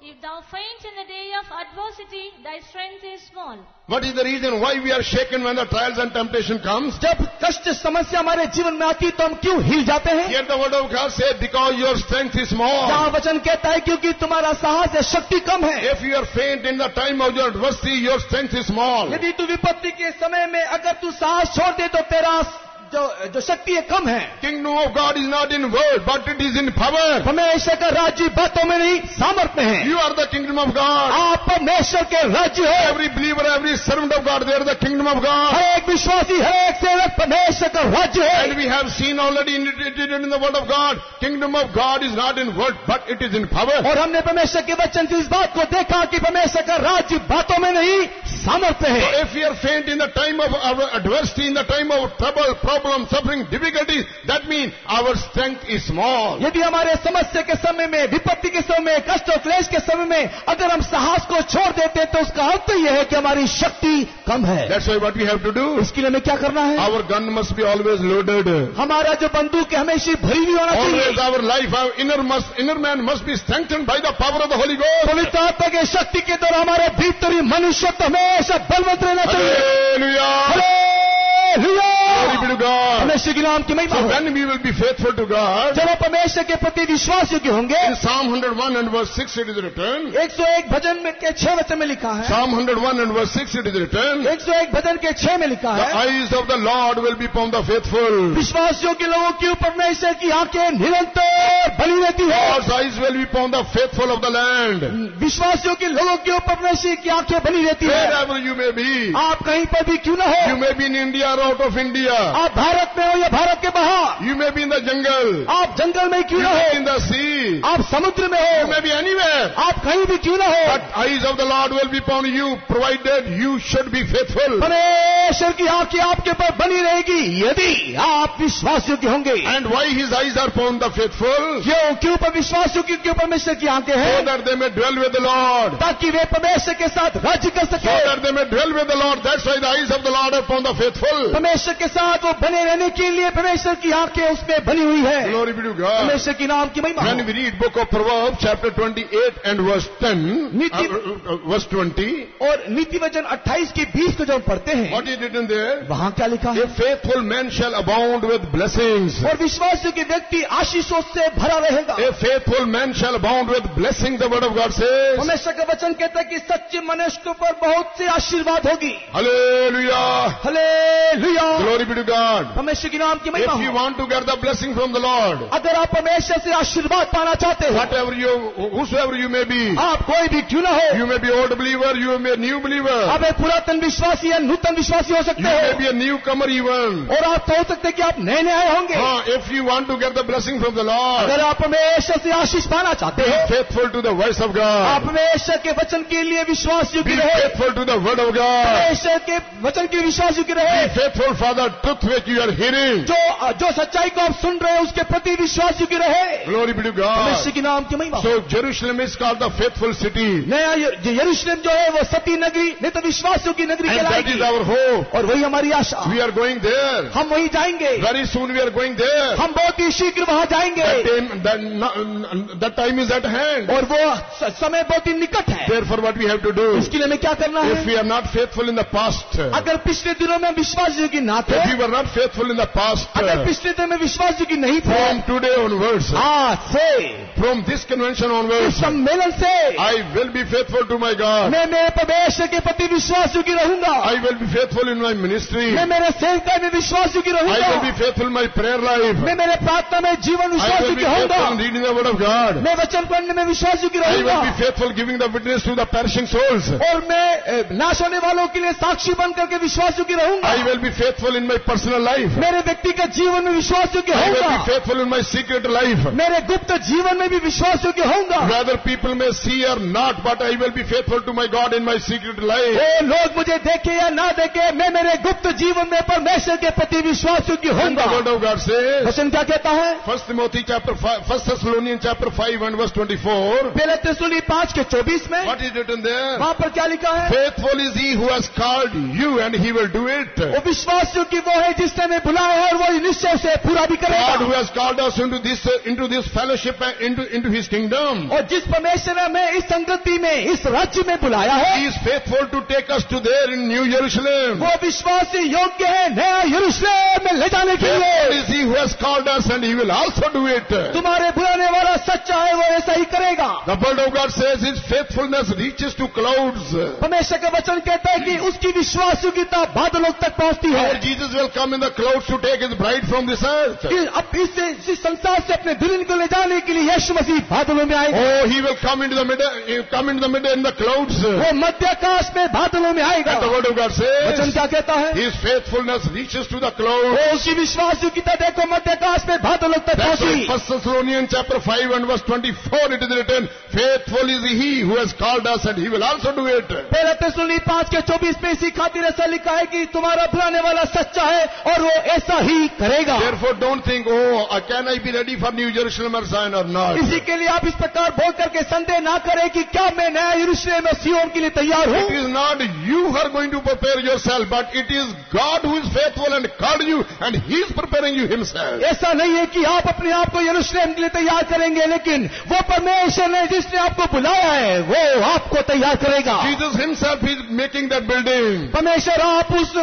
If thou faint in the day of adversity, thy strength is small. What is the reason why we are shaken when the trials and temptation comes? जब कष्ट समस्या हमारे जीवन में आती है तो हम क्यों हिल जाते हैं? Here the word of God says, because your strength is small. जहाँ वचन कहता है क्योंकि तुम्हारा साहस है, शक्ति कम है। If you are faint in the time of your adversity, your strength is small. यदि तू विपत्ति के समय में अगर तू साहस छोड़ दे तो तेरा जो शक्ति है कम है। Kingdom of God is not in word, but it is in power. परमेश्वर का राज्य बातों में नहीं, सामर्थ में है। You are the kingdom of God. आप परमेश्वर के राज्य हो। Every believer, every servant of God, they are the kingdom of God. हर एक विश्वासी, हर एक सेवक परमेश्वर का राज्य है। And we have seen already indicated in the word of God, kingdom of God is not in word, but it is in power. और हमने परमेश्वर के वचन से इस बात को देखा कि परमेश्वर का राज्य बातों में नहीं, सामर्थ्य है। So if we are faint in the time of our adversity, in the time of trouble, problem, suffering, difficulties, that means our strength is small. यदि हमारे समस्या के समय में, विपत्ति के समय में, कष्ट और क्लेश के समय में अगर हम साहस को छोड़ देते हैं तो उसका अर्थ यह है कि हमारी शक्ति कम है। That's why what we have to do. इसके लिए हमें क्या करना है? Our gun must be always loaded. हमारा जो बंदूक है हमेशा भरी हुई होना चाहिए। Always our life, our inner man must be strengthened by the power of the Holy Ghost. पवित्र आत्मा की शक्ति के द्वारा हमारे भीतरी मनुष्य हमेशा बलवंत रहना चाहिए। Hallelujah. Hallelujah. Glory be to God. परमेश्वर के नाम की महिमा So हो। when we will be faithful to God, जब हम परमेश्वर के प्रति विश्वास योग्य होंगे। in Psalm 101 and verse 6 it is written. 101 भजन में के 6 वचन में लिखा है। Psalm 101 and verse 6 it is written. 101 भजन के 6 में लिखा The है। eyes of the Lord will be upon the faithful. विश्वासियों के लोगों की ऊपर परमेश्वर की आंखें निरंतर बनी रहती है। God's eyes will be upon the faithful of the land. विश्वासियों के लोगों के ऊपर परमेश्वर की आंखें बनी रहती है। Wherever you may be. आप कहीं पर भी क्यों न हो। You may be in India or out of India. आप भारत में हो या भारत के बाहर। You may be in the jungle. आप जंगल में क्यों You न may be हो। in the sea. आप समुद्र में You हो। may be anywhere. आप कहीं भी क्यों न हो। But eyes of the Lord will be upon you, provided you should be faithful. परमेश्वर की आंखें आपके ऊपर बनी रहेगी यदि आप विश्वासियों के होंगे। And why his eyes are upon the faithful? क्यों पर विश्वासियों की क्यों परमेश्वर की आंखें So हैं? that they may dwell with the Lord. ताकि वे परमेश्वर के साथ राज्य कर So सके। that they may dwell with the Lord. That's why the eyes of the Lord are upon the faithful. परमेश्वर के साथ वो बने रहने के लिए परमेश्वर की आंखें उसमें बनी हुई है। Glory be to God. परमेश्वर की नाम की महिमा हो। When we read book of Proverbs chapter 28 and verse 10, verse 20, और नीति वचन 28 के 20 को जब हम पढ़ते हैं what is written there? वहाँ क्या लिखा है? A faithful man shall abound with blessings. और विश्वासियों के व्यक्ति आशीषों से भरा रहेगा। A faithful man shall abound with blessings, the word of God says. परमेश्वर का वचन कहता है कि सच्चे मनुष्य के ऊपर बहुत से आशीर्वाद होगी। Hallelujah. Hallelujah. Glory be to God. परमेश्वर की नाम की महिमा If you हो। want to get the blessing from the Lord, अगर आप परमेश्वर से आशीर्वाद पाना चाहते हो, whosoever you may be, आप कोई भी क्यों ना हो, you may be old believer, you may be a new believer, आप एक पुरातन विश्वासी या नूतन विश्वासी हो you सकते may हो, be a newcomer even. और आप तो हो सकते हैं कि आप नए नए आए होंगे। If you want to get the blessing from the Lord, अगर आप परमेश्वर से आशीष पाना चाहते be हो, faithful to the voice of आप God. परमेश्वर के वचन के लिए विश्वास योग्य Be रहे। faithful to the word of God. परमेश्वर के वचन के लिए विश्वास योग्य रहे। Be faithful for the truth which you are hearing. जो सच्चाई को आप सुन रहे हो उसके प्रति विश्वास योग्य रहे। Glory be to परमेश्वर God. के नाम की महिमा। So Jerusalem is called the faithful city. नया यरूशलेम जो है वो सती नगरी नहीं तो विश्वासियों की नगरी And that कहलाएगी, is our hope. और वही हमारी आशा। We are going there. हम वही जाएंगे, Very soon we are going there. हम बहुत ही शीघ्र वहां जाएंगे, That time is at hand. और वो समय बहुत ही निकट है। Therefore what we have to do, इसके लिए हमें क्या करना if है? we are not faithful in the past, अगर पिछले दिनों में विश्वास योग्य ना थे, if we were not faithful in the past, अगर पिछले दिनों में विश्वास योग्य नहीं थे, from today onwards, आज से from this convention इस onwards, सम्मेलन से I will be faithful to my God. मैं मेरे परमेश्वर के प्रति विश्वास योग्य रहूंगा। I will be faithful in my ministry. मैं मेरे सेवकाई में विश्वास योग्य I will be रहूंगा। faithful in my prayer life. मैं मेरे प्रार्थना में जीवन I विश्वास will be योग्य faithful in होऊंगा। reading the word of God. मैं वचन पढ़ने में विश्वास योग्य I will रहूंगा, be faithful giving the witness to the perishing souls. और मैं नाश होने वालों के लिए साक्षी बन करके विश्वास योग्य रहूंगा। I will be faithful in my personal life. मेरे व्यक्तिगत जीवन में विश्वास योग्य I will होगा, be faithful in my secret life. मेरे गुप्त जीवन में में भी विश्वास योग्य होऊंगा। Whether people may see or not, but I will be faithful to my God in my secret life. वो लोग मुझे देखे या ना देखे, मैं मेरे गुप्त जीवन में परमेश्वर के प्रति विश्वास योग्य And the होऊंगा। word of God says, वचन क्या कहता है? 1 Thessalonians chapter 5 and verse 24. पहले थिस्सलुनी 5:24 में What is written there? वहां पर क्या लिखा है? Faithful is he who has called you and he will do it. वो विश्वास योग्य वो है जिसने हमें बुलाया है और वो निश्चय से पूरा भी God who करेगा। has called us into this fellowship and into his kingdom. और जिस परमेश्वर ने हमें इस संगति में, इस राज्य में बुलाया है, He is faithful to take us to there in New Jerusalem. वो विश्वास योग्य है नया यरूशलेम में ले जाने के Faithful लिए। is he who has called us and he will also do it. तुम्हारे बुलाने वाला सच्चा है, वो ऐसा ही करेगा। The word of God says his faithfulness reaches to clouds. परमेश्वर का वचन कहता है कि उसकी विश्वास योग्यता बादलों तक पहुंचती है। Our Jesus will come in the clouds to take his bride from this earth. कि अब इस संसार से अपने दुल्हन को ले जाने के लिए यीशु मसीह बादलों में आएगा। Oh, he will come into the middle in the clouds. वो मध्य आकाश में बादलों में आएगा। And the word of God वचन says क्या कहता है? his faithfulness reaches to the clouds. वो उसकी विश्वास योग्यता देखो मध्य आकाश में बादलों तक That's why पहुंची। 1 Thessalonians chapter 5 and verse 24 it is written, faithful is he who has called us and he will also do it. पहले थिस्सलुनी 5:24 में इसी खातिर ऐसा लिखा है कि तुम्हारा बुलाने वाला सच्चा है और वो ऐसा ही करेगा। Therefore don't think, oh, can I be ready for New Jerusalem or Zion or not? इसी के लिए आप इस प्रकार बोल करके संदेह ना करें कि क्या मैं नया यरूशलेम और सिय्योन के लिए तैयार It हूँ। is not you who are going to prepare yourself, but it is God who is faithful and called you and he is preparing you himself. ऐसा नहीं है कि आप अपने आप को यरूशलेम के लिए तैयार करेंगे, लेकिन वो परमेश्वर ने जिसने आपको बुलाया है वो आपको तैयार करेगा। Jesus himself is making that building. परमेश्वर आप उस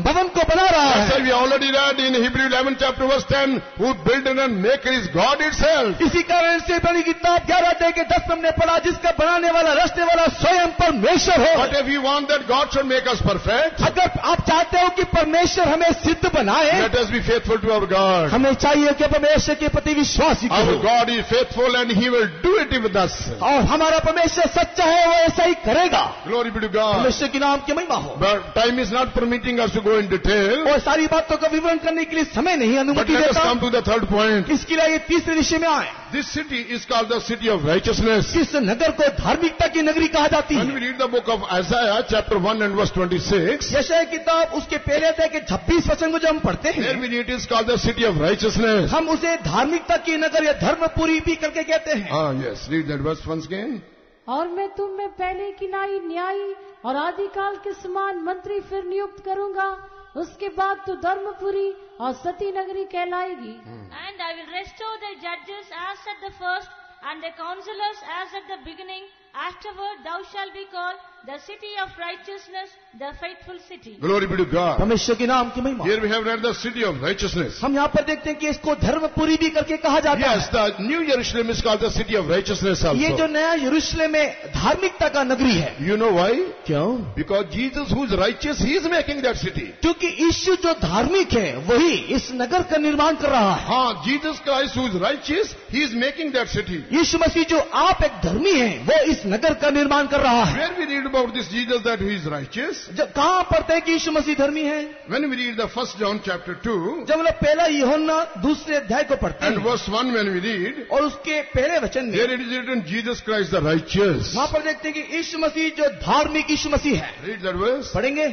भवन को बना रहा That's why है। we already read in Hebrew 11 chapter verse 10, who built and maker is God itself. इसी कारण से बड़ी किताब 11:10 हमने पढ़ा, जिसका बनाने वाला रचने वाला स्वयं परमेश्वर हो। But if you want that God should make us perfect, अगर आप चाहते हो कि परमेश्वर हमें सिद्ध बनाए, let us be faithful to our God. हमें चाहिए कि परमेश्वर के प्रति विश्वासी Our हो। God is faithful and he will do it with us. और हमारा परमेश्वर सच्चा है, वो ऐसा ही करेगा। Glory be to God. परमेश्वर के नाम की महिमा हो। But time is not permitting us to go in detail. और सारी बातों का विवरण करने के लिए समय नहीं But अनुमति let us देता। come to the third point. इसके लिए ये तीसरे विषय में आए। This city is called the city of righteousness. इस नगर को धार्मिकता की नगरी कहा जाती When है। we read the book of Isaiah chapter 1 and verse 26, यशायाह किताब उसके पहले अध्याय के 26 वचन को जब हम पढ़ते there हैं, we read it is called the city of righteousness. हम उसे धार्मिकता की नगर या धर्मपुरी भी करके कहते हैं। Ah, yes. Read that verse once again. और मैं तुम में पहले की नाई न्यायी और आदिकाल के समान मंत्री फिर नियुक्त करूंगा। उसके बाद तो धर्मपुरी और सती नगरी कहलाएगी। And I will restore the judges as at the first, and the counselors as at the beginning. Afterward thou shalt be called the city of righteousness, the faithful city. Glory be to God. परमेश्वर के नाम की महिमा। Here we have read the city of righteousness. हम यहाँ पर देखते हैं कि इसको धर्मपुरी भी करके कहा जाता Yes, है। the New Jerusalem is called the city of righteousness ये जो also. नया यरूशलेम में धार्मिकता का नगरी है। You know why? क्यों? Because Jesus who is righteous, he is making that city. क्योंकि यीशु जो धार्मिक है वही इस नगर का निर्माण कर रहा है। हाँ, Jesus Christ who is righteous, he is making that city. यीशु मसीह जो आप एक धर्मी हैं, वो इस नगर का निर्माण कर रहा है। Where we read about this Jesus that he is righteous? जब कहाँ पढ़ते हैं कि यीशु मसीह धर्मी है? When we read the 1 John chapter 2 जब हम लोग पहला यूहन्ना दूसरे अध्याय को पढ़ते and हैं verse 1 when we read, और उसके पहले वचन there में it is written Jesus Christ the righteous. वहाँ पर देखते हैं कि यीशु मसीह जो धार्मिक यीशु मसीह है। Read that verse. पढ़ेंगे।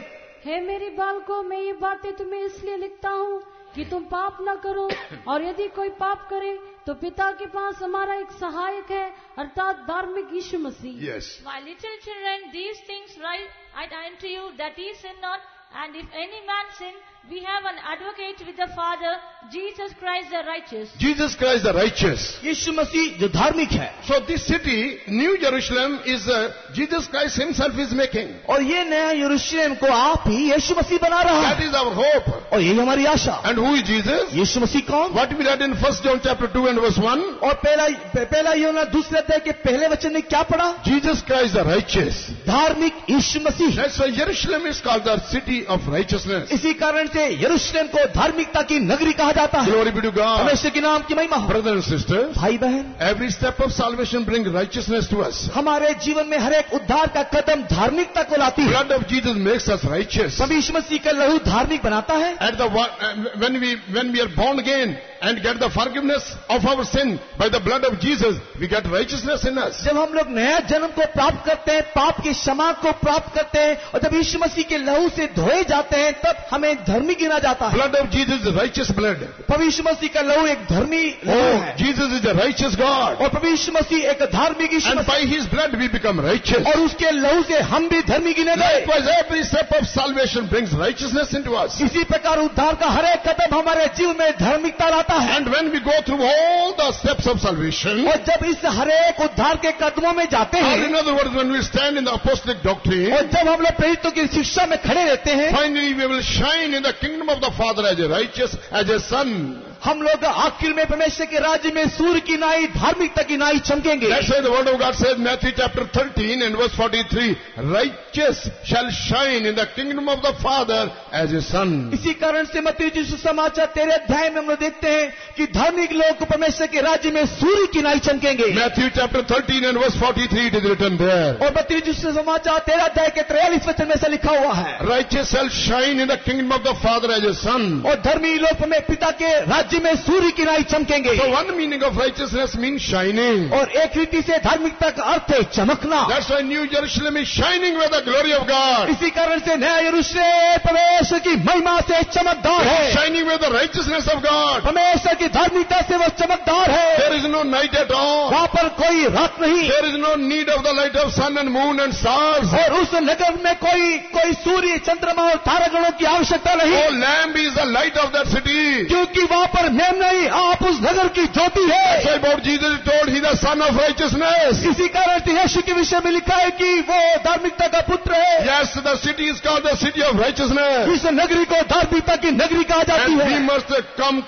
हे मेरी बालकों, मैं ये बातें तुम्हें इसलिए लिखता हूँ कि तुम पाप न करो, और यदि कोई पाप करे तो पिता के पास हमारा एक सहायक है, अर्थात धार्मिक यीशु मसीह। Yes. My little children, these things write I unto you, that ye sin not. And if any man sin, we have an advocate with the Father, Jesus Christ the righteous. Jesus Christ the righteous. यीशु मसीह जो धार्मिक है। So this city, New Jerusalem, is Jesus Christ himself is making. और ये नया यरूशलेम को आप ही यीशु मसीह बना रहा That है। is our hope. और यही हमारी आशा। And who is Jesus? यीशु मसीह कौन? What we read in 1 John chapter 2 and verse 1, और पहला यूहन्ना दूसरे अध्याय के पहले वचन में क्या पढ़ा? Jesus Christ the righteous. धार्मिक यीशु मसीह। That's why Jerusalem is called the city of righteousness. इसी कारण से यरूशलेम को धार्मिकता की नगरी कहा जाता है। Glory be to God. परमेश्वर के नाम की महिमा हो। Brothers and sisters, भाई बहन, every step of salvation brings righteousness to us. हमारे जीवन में हर एक उद्धार का कदम धार्मिकता को लाती है। Blood of Jesus makes us righteous. सभी यीशु मसीह का लहू धार्मिक बनाता है। When we are born again, and get the forgiveness of our sin by the blood of Jesus, we get righteousness in us. जब हम लोग नया जन्म को प्राप्त करते हैं, पाप की क्षमा को प्राप्त करते हैं और जब यीशु मसीह के लहू से धोए जाते हैं, तब हमें धर्मी गिना जाता है। Blood of Jesus is righteous blood. प्रभु यीशु मसीह का लहू एक धर्मी लहू Oh, है Jesus is a righteous God. और प्रभु यीशु मसीह एक धार्मिक यीशु And Masih, by His blood we become righteous. और उसके लहू से हम भी धर्मी गिने गए। Likewise, every step of salvation brings righteousness into us. इसी प्रकार उद्धार का हर एक कदम हमारे जीवन में धार्मिकता लाता है। And when we go through all the steps of salvation, और जब इस हर एक उद्धार के कदमों में जाते or हैं, in other words, when we stand in the apostolic doctrine, और जब हम लोग प्रेरितों की शिक्षा में खड़े रहते हैं, finally we will shine in the kingdom of the Father as a righteous, as a son. हम लोग आखिर में परमेश्वर के राज्य में सूर्य की नाई, धार्मिकता की नाई चमकेंगे। That's why the word of God says, Matthew chapter 13 and verse 43, righteous shall shine in the kingdom of the Father as a son. इसी कारण से मत्ती यीशु समाचार 13 अध्याय में हम लोग देखते हैं कि धार्मिक लोग परमेश्वर के राज्य में सूर्य की नाई चमकेंगे। Matthew chapter 13 and verse 43, it is written there. और मत्ती यीशु समाचार 13 अध्याय के 43 वचन में ऐसा लिखा हुआ है, Righteous shall shine in the kingdom of the Father as a son. और धर्मी लोग परमेश्वर पिता के राज्य में सूर्य की नाई चमकेंगे। So one meaning of righteousness means shining. और एक रीति से धार्मिकता का अर्थ है चमकना। That's why New Jerusalem is shining with the glory of God. इसी कारण से नया यरूशलेम परमेश्वर की महिमा से चमकदार है, Shining with the righteousness of God. परमेश्वर की धार्मिकता से वह चमकदार है। There is no night at all. वहाँ पर कोई रात नहीं, There is no need of the light of sun and moon and stars. और उस नगर में कोई सूर्य, चंद्रमा और तारागणों की आवश्यकता नहीं, Oh, lamb is the light of that city. क्योंकि वहाँ पर मेम नहीं, आप उस नगर की ज्योति That's why है। about Jesus is told, He is the Son of righteousness. इसी कारण से यीशु के विषय में लिखा है कि वो धार्मिकता का पुत्र है। Yes, the city is called the city of righteousness. इस नगरी को धार्मिकता की नगरी कहा जाती And we है। must come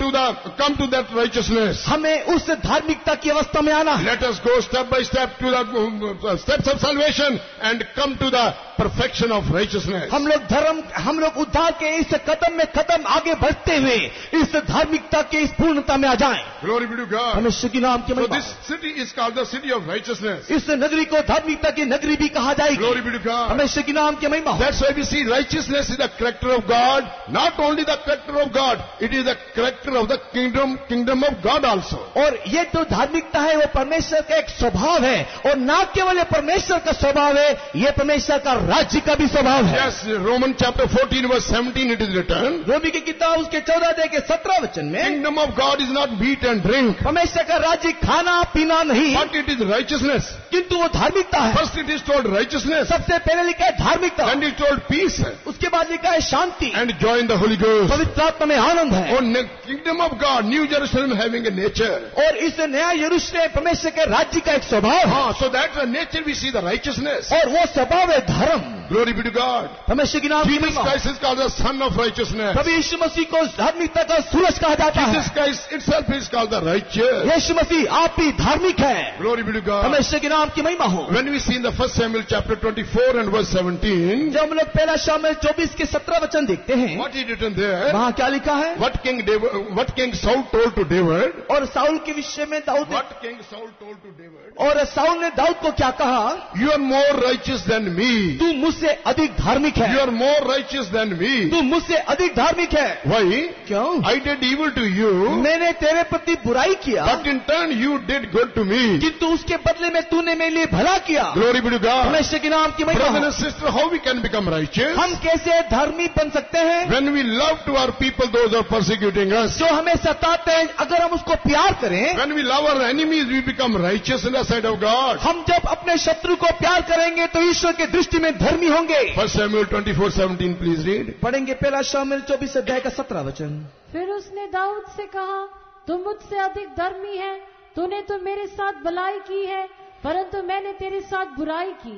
to that righteousness. हमें उस धार्मिकता की अवस्था में आना है। Let us go step by step to the steps of salvation and come to the perfection of righteousness. हम लोग उद्धार के इस कदम में कदम आगे बढ़ते हुए इस धार्मिकता के इस पूर्णता में आ जाएं। Glory be to God. परमेश्वर की नाम की So महिमा। this city is called the city of righteousness. इस नगरी को धार्मिकता की नगरी भी कहा जाएगी। Glory be to God. परमेश्वर की नाम की महिमा हो। That's why we see righteousness is the character of God. Not only the character of God, it is the character of the kingdom of God also. और ये जो धार्मिकता है वो परमेश्वर का एक स्वभाव है, और न केवल ये परमेश्वर का स्वभाव है, ये परमेश्वर का राज्य का भी स्वभाव है। Yes, Romans chapter 14 verse 17 it is written. रोमी की किताब उसके 14 अध्याय के 17 वचन में, Kingdom of God is not meat and drink, परमेश्वर का राज्य खाना पीना नहीं, but it is righteousness. किंतु वो धार्मिकता है। First it is told righteousness, सबसे पहले लिखा है धार्मिकता, then it is told peace उसके बाद लिखा है शांति, and joy in the Holy Ghost. पवित्र आत्मा में आनंद है। Oh, kingdom of God, New Jerusalem having a nature. और इस नया यरूशलेम परमेश्वर के राज्य का एक स्वभाव है, So that's the nature we see the righteousness. और वो स्वभाव है धर्म। Glory be to God. परमेश्वर की नाम की Jesus महिमा। Christ is called the Son of Righteousness. प्रभु यीशु मसीह को धार्मिकता का सूरज कहा जाता है। Jesus Christ itself is called the righteous. यीशु मसीह आप भी धार्मिक है। Glory be to God. परमेश्वर के नाम की महिमा हो। When we see in the 1 Samuel chapter 24 and verse 17, जब हम लोग पहला शामिल 24 के 17 वचन देखते हैं, what is written there? वहाँ क्या लिखा है? What King Saul told to David? और साउल के विषय में दाऊद ने, What King Saul told to David? और साउल ने दाऊद को क्या कहा? You are more righteous than me. तू मुझसे अधिक धार्मिक You है, are more righteous than me. तू मुझसे अधिक धार्मिक है। Why? क्यों? I did evil to you, मैंने तेरे प्रति बुराई किया, but in turn you did good to me. किंतु उसके बदले में तूने मेरे लिए भला किया। Glory be to God. परमेश्वर के नाम की महिमा Brother हो। and sister, how we can become righteous? हम कैसे धार्मिक बन सकते हैं? When we love to our people, those who are persecuting us. जो हमें सताते हैं, अगर हम उसको प्यार करें, When we love our enemies, we become righteous in the sight of God. हम जब अपने शत्रु को प्यार करेंगे तो ईश्वर की दृष्टि में धर्मी होंगे। 1 Samuel 24:17, please read. पढ़ेंगे पहला शामिल 24 अध्याय का 17 वचन। फिर उसने दाऊद से कहा, तुम मुझसे अधिक धर्मी है, तूने तो मेरे साथ भलाई की है, परंतु मैंने तेरे साथ बुराई की।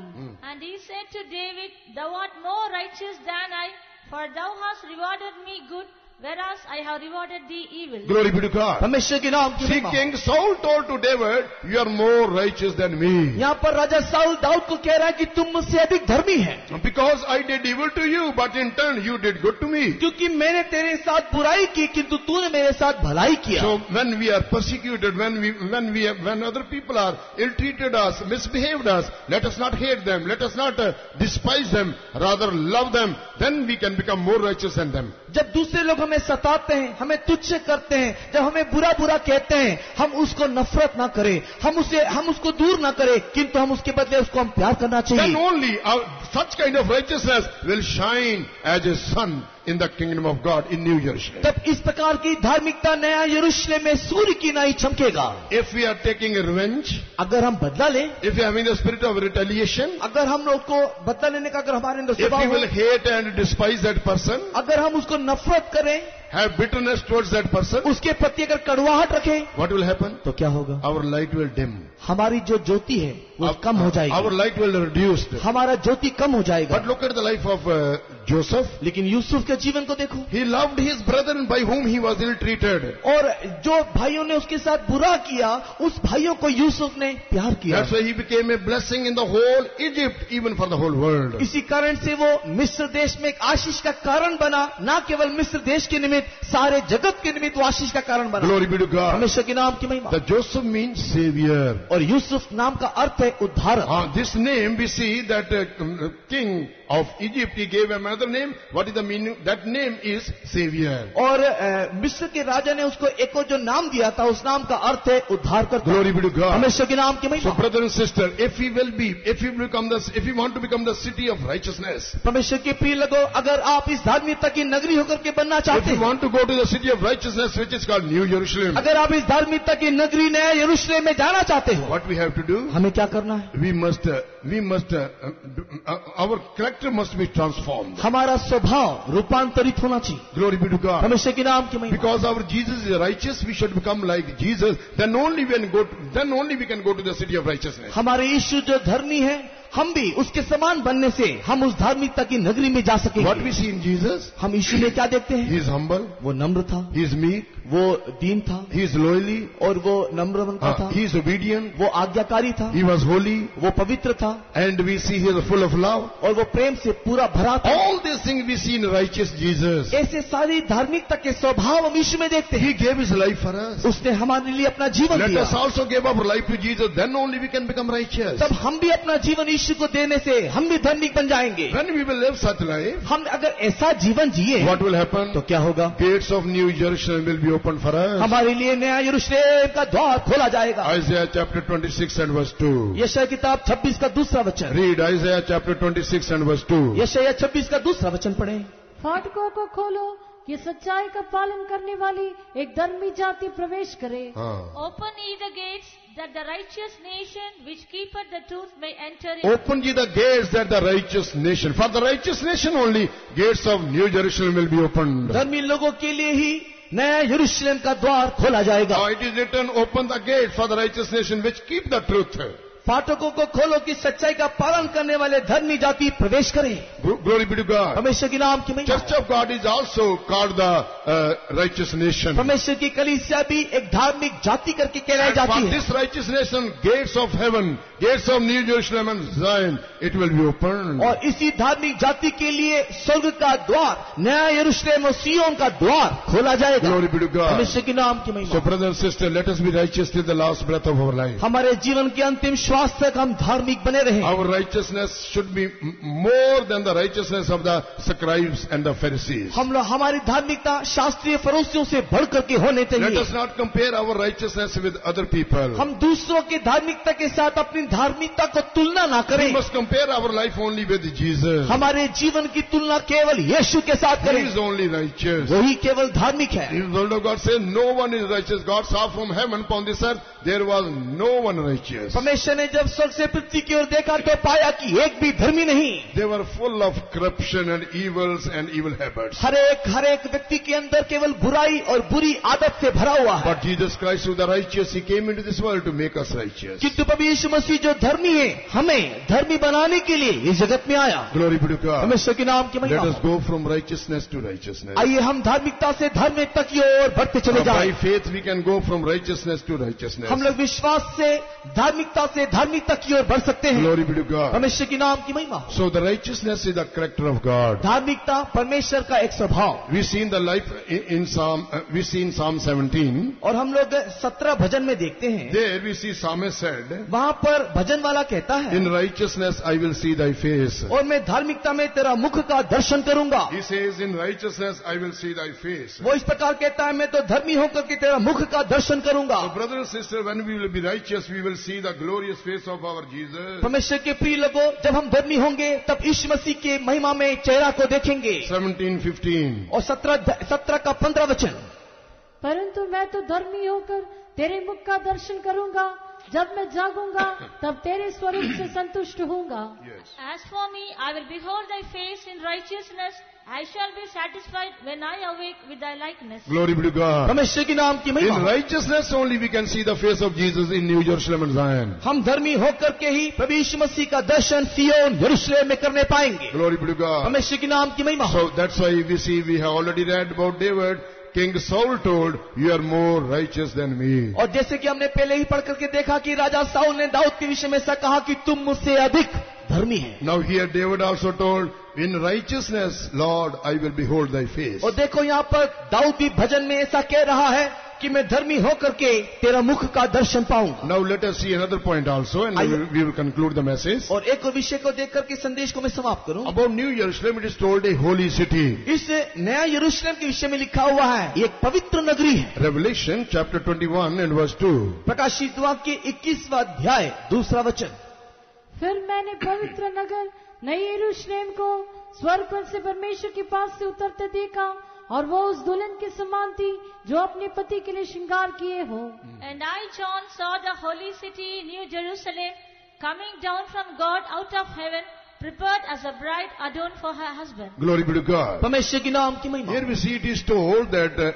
And he said to David, Thou art more righteous than I, for thou hast rewarded me good, whereas I have rewarded thee evil. Glory be to God. परमेश्वर के नाम की See, महिमा। King Saul told to David, you are more righteous than me. यहाँ पर राजा Saul Dawood को कह रहा है कि तुम मुझसे अधिक धर्मी है, Because I did evil to you, but in turn you did good to me. क्योंकि मैंने तेरे साथ बुराई की किंतु तूने मेरे साथ भलाई किया। So when we are persecuted, when other people are ill-treated us, misbehaved us, let us not hate them, let us not despise them, rather love them, then we can become more righteous than them. जब दूसरे लोग हमें सताते हैं, हमें तुच्छ करते हैं, जब हमें बुरा बुरा कहते हैं, हम उसको नफरत ना करें, हम उसको दूर ना करें, किंतु हम उसके बदले उसको हम प्यार करना Then चाहिए. only such kind of righteousness will shine as a sun in the kingdom of God in New Jerusalem. तब इस प्रकार की धार्मिकता नया यरूशलेम में सूर्य की नाई चमकेगा. If we are taking a revenge, अगर हम बदला लें, if we are having the spirit of retaliation, अगर हम लोग को बदला लेने का अगर हमारे अंदर if we स्वभाव will हो, hate and despise that person, अगर हम उसको नफरत करें, have bitterness towards that person, उसके प्रति अगर कड़वाहट रखें, what will happen? तो क्या होगा? Our light will dim. हमारी जो ज्योति है वो कम हो Our जाएगी, light will reduce. हमारा ज्योति कम हो जाएगा. But look at the life of Joseph. लेकिन यूसुफ के जीवन को देखो, He loved his brethren by whom he was ill-treated. और जो भाइयों ने उसके साथ बुरा किया, उस भाइयों को यूसुफ ने प्यार किया. That's why he became a blessing in the whole Egypt, even for the whole world. इसी कारण से वो मिस्र देश में एक आशीष का कारण बना, ना केवल मिस्र देश के निमित्त, सारे जगत के निमित्त वो आशीष का कारण बना. Glory be to God. हमेशा के नाम की महिमा. The Joseph means savior. और यूसुफ नाम का अर्थ है उद्धारक. This name we see that king of Egypt, he gave another name. What is the meaning? That name is savior. और मिस्र के राजा ने उसको एक और जो नाम दिया था, उस नाम का अर्थ है उद्धार करता. Glory be to God. हमेशा के नाम की So महिमा. brother and sister, if we want to become the city of righteousness, परमेश्वर के प्रिय लोगों, अगर आप इस धार्मिकता की नगरी होकर के बनना if चाहते we हैं, want to go to the city of righteousness, which is called New Jerusalem, अगर आप इस धार्मिकता की नगरी नया यरूशलेम में जाना चाहते हो, what we have to do? हमें क्या करना है? Our character must be transformed. हमारा स्वभाव रूपांतरित होना चाहिए. Glory be to God. हमेशा के नाम की महिमा. Because our Jesus is righteous, we should become like Jesus. Then only we can go to the city of righteousness. हमारे यीशु जो धर्मी है, हम भी उसके समान बनने से हम उस धार्मिकता की नगरी में जा सकेंगे. What we see in Jesus? हम यीशु में क्या देखते हैं? He is humble. वो नम्र था, He is meek. वो दीन था, He is lowly. और वो नम्र बनता था, He is obedient. वो आज्ञाकारी था, He was holy. वो पवित्र था, And we see he is full of love. और वो प्रेम से पूरा भरा था. All these things we see in righteous Jesus. ऐसे सारी धार्मिकता के स्वभाव हम यीशु में देखते हैं. He gave his life for us. उसने हमारे लिए अपना जीवन Let दिया. us also give our life to Jesus. Then only we can become righteous. तब हम भी अपना जीवन यीशु को देने से हम भी धार्मिक बन जाएंगे. When we will live such life, हम अगर ऐसा जीवन जिए, what will happen? तो क्या होगा? Gates of New Jerusalem will be opened for us. हमारे लिए नया यरूशलेम का द्वार खोला जाएगा. Isaiah chapter 26 and verse 2. यशायाह किताब 26 का दूसरा वचन. Read Isaiah chapter 26 and verse 2. यशायाह 26 का दूसरा वचन पढ़ें. फाटकों को खोलो कि सच्चाई का पालन करने वाली एक धर्मी जाति प्रवेश करे. Open ye the gates, that the righteous nation which keepeth the truth may enter in. Open ye the gates that the righteous nation. For the righteous nation only, gates of New Jerusalem will be opened. धर्मी लोगों के लिए ही नया यरूशलेम का द्वार खोला जाएगा. Now it is written, open the gate for the righteous nation which keep the truth. फाटकों को खोलो कि सच्चाई का पालन करने वाले धर्मी जाति प्रवेश करें. Glory be to God. परमेश्वर की नाम की महिमा. Church of God is also called the righteous nation. परमेश्वर की कलीसिया भी एक धार्मिक जाति करके कहलाई And जाती for है. this righteous nation, gates of heaven, gates of New Jerusalem and Zion, it will be opened. और इसी धार्मिक जाति के लिए स्वर्ग का द्वार, नया यरूशलेम और सिय्योन का द्वार खोला जाएगा. Glory be to God. परमेश्वर की नाम की So महिमा. brother and sister, let us be righteous till the last breath of our life. हमारे जीवन के अंतिम श्वास तक हम धार्मिक बने रहें. Our righteousness should be more than the righteousness of the scribes and the Pharisees. हम लोग हमारी धार्मिकता शास्त्रीय फरोशियों से बढ़ करके होने Let चाहिए. us not compare our righteousness with other people. हम दूसरों की धार्मिकता के साथ अपनी धार्मिकता को तुलना ना We करें. must compare our life only with Jesus. हमारे जीवन की तुलना केवल यीशु के साथ He करें. is only righteous. वही केवल धार्मिक है. The word of God says, no one is righteous. God saw from heaven upon this earth, there was no one righteous. परमेश्वर ने जब स्वर्ग से पृथ्वी की ओर देखा तो पाया कि एक भी धर्मी नहीं. They were full of corruption and evils and evil habits. हर एक व्यक्ति के अंदर केवल बुराई और बुरी आदत से भरा हुआ है. But Jesus Christ, who is the righteous, He came into this world to make us righteous. किंतु प्रभु यीशु मसीह जो धर्मी है, हमें धर्मी बनाने के लिए इस जगत में आया. Glory be to God. परमेश्वर के नाम की Let महिमा. us go from righteousness to righteousness. आइए हम धार्मिकता से धार्मिकता की ओर बढ़ते चले By जाएं. faith we can go from righteousness to righteousness. हम लोग विश्वास से धार्मिकता की ओर बढ़ सकते हैं. Glory be to God. परमेश्वर के नाम की महिमा. So the righteousness is the character of God. धार्मिकता परमेश्वर का एक स्वभाव। We see in the life in Psalm 17. और हम लोग 17 भजन में देखते हैं, There we see psalmist said, वहाँ पर भजन वाला कहता है, in righteousness I will see thy face. और मैं धार्मिकता में तेरा मुख का दर्शन करूंगा। He says, in righteousness I will see thy face. वो इस प्रकार कहता है, मैं तो धर्मी होकर के तेरा मुख का दर्शन करूंगा। So brother and sister, when we will be righteous, we will see the glorious face of our Jesus. परमेश्वर के प्रिय लोगों, जब हम धर्मी होंगे तब यीशु मसीह के महिमा में चेहरा को देखेंगे। 17:15. और 17 का 15 वचन, परंतु मैं तो धर्मी होकर तेरे मुख का दर्शन करूंगा, जब मैं जागूंगा तब तेरे स्वरूप से संतुष्ट होऊंगा। Yes. As for me, I will behold thy face in righteousness. I shall be satisfied when I awake with thy likeness. Glory be to God. परमेश्वर के नाम की In महिमा। righteousness only we can see the face of Jesus in New Jerusalem and Zion. हम धर्मी होकर के ही प्रभु यीशु मसीह का दर्शन सिय्योन यरूशलेम में करने पाएंगे। Glory be to God. परमेश्वर के नाम की महिमा। So that's why we see, we have already read about David. King Saul told, you are more righteous than me. और जैसे कि हमने पहले ही पढ़ करके देखा कि राजा साउल ने दाऊद के विषय में ऐसा कहा कि तुम मुझसे अधिक धर्मी हैं। Now here David also told, in righteousness, Lord, I will behold thy face. और देखो यहाँ पर दाऊद भी भजन में ऐसा कह रहा है कि मैं धर्मी होकर के तेरा मुख का दर्शन पाऊंगा। Now let us see another point also, and we will conclude the message. और एक और विषय को देख करके संदेश को मैं समाप्त करूं। About New Jerusalem, it is told a holy city. इस नया यरूशलेम के विषय में लिखा हुआ है, ये एक पवित्र नगरी है। Revelation chapter 21 and verse 2. प्रकाशित वाक्य 21वां अध्याय 2 वचन। फिर मैंने पवित्र नगर नई यरूशलेम को स्वर्ग पर से परमेश्वर के पास से उतरते देखा, और वो उस दुल्हन के समान थी जो अपने पति के लिए श्रृंगार किए हो। And I, John, saw the holy city, New Jerusalem, coming down from God out of heaven, prepared as a bride adorned for her husband. Glory be to God. परमेश्वर के नाम की महिमा। Here we see it is told that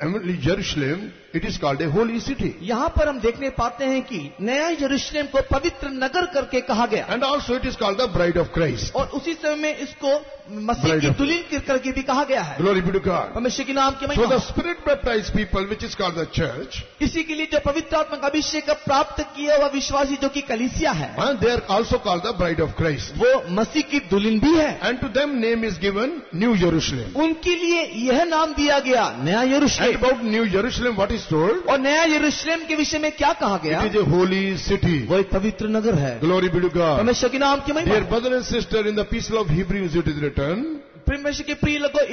heavenly Jerusalem, it is called a holy city. यहाँ पर हम देखने पाते हैं कि नया यरूशलेम को पवित्र नगर करके कहा गया, And also it is called the bride of Christ. और उसी समय में इसको मसीह Bride की of- दुल्हन करके भी कहा गया है। Glory be to God. परमेश्वर के नाम की So महिमा। the spirit baptized people, which is called the church, इसी के लिए जो पवित्र आत्मा का अभिषेक प्राप्त किया हुआ विश्वासी जो कि कलीसिया है, and they are also called the bride of Christ. वो मसीह की दुल्हन भी है। And to them name is given New Jerusalem. उनके लिए यह नाम दिया गया नया And यरूशलेम। about New Jerusalem, what is told? और नया यरूशलेम के विषय में क्या कहा गया? It is a holy city. वो एक पवित्र नगर है। Glory be to God. परमेश्वर के नाम की Dear महिमा। brother and sister, in the epistle of Hebrews it is written, परमेश्वर के प्रिय लोगों,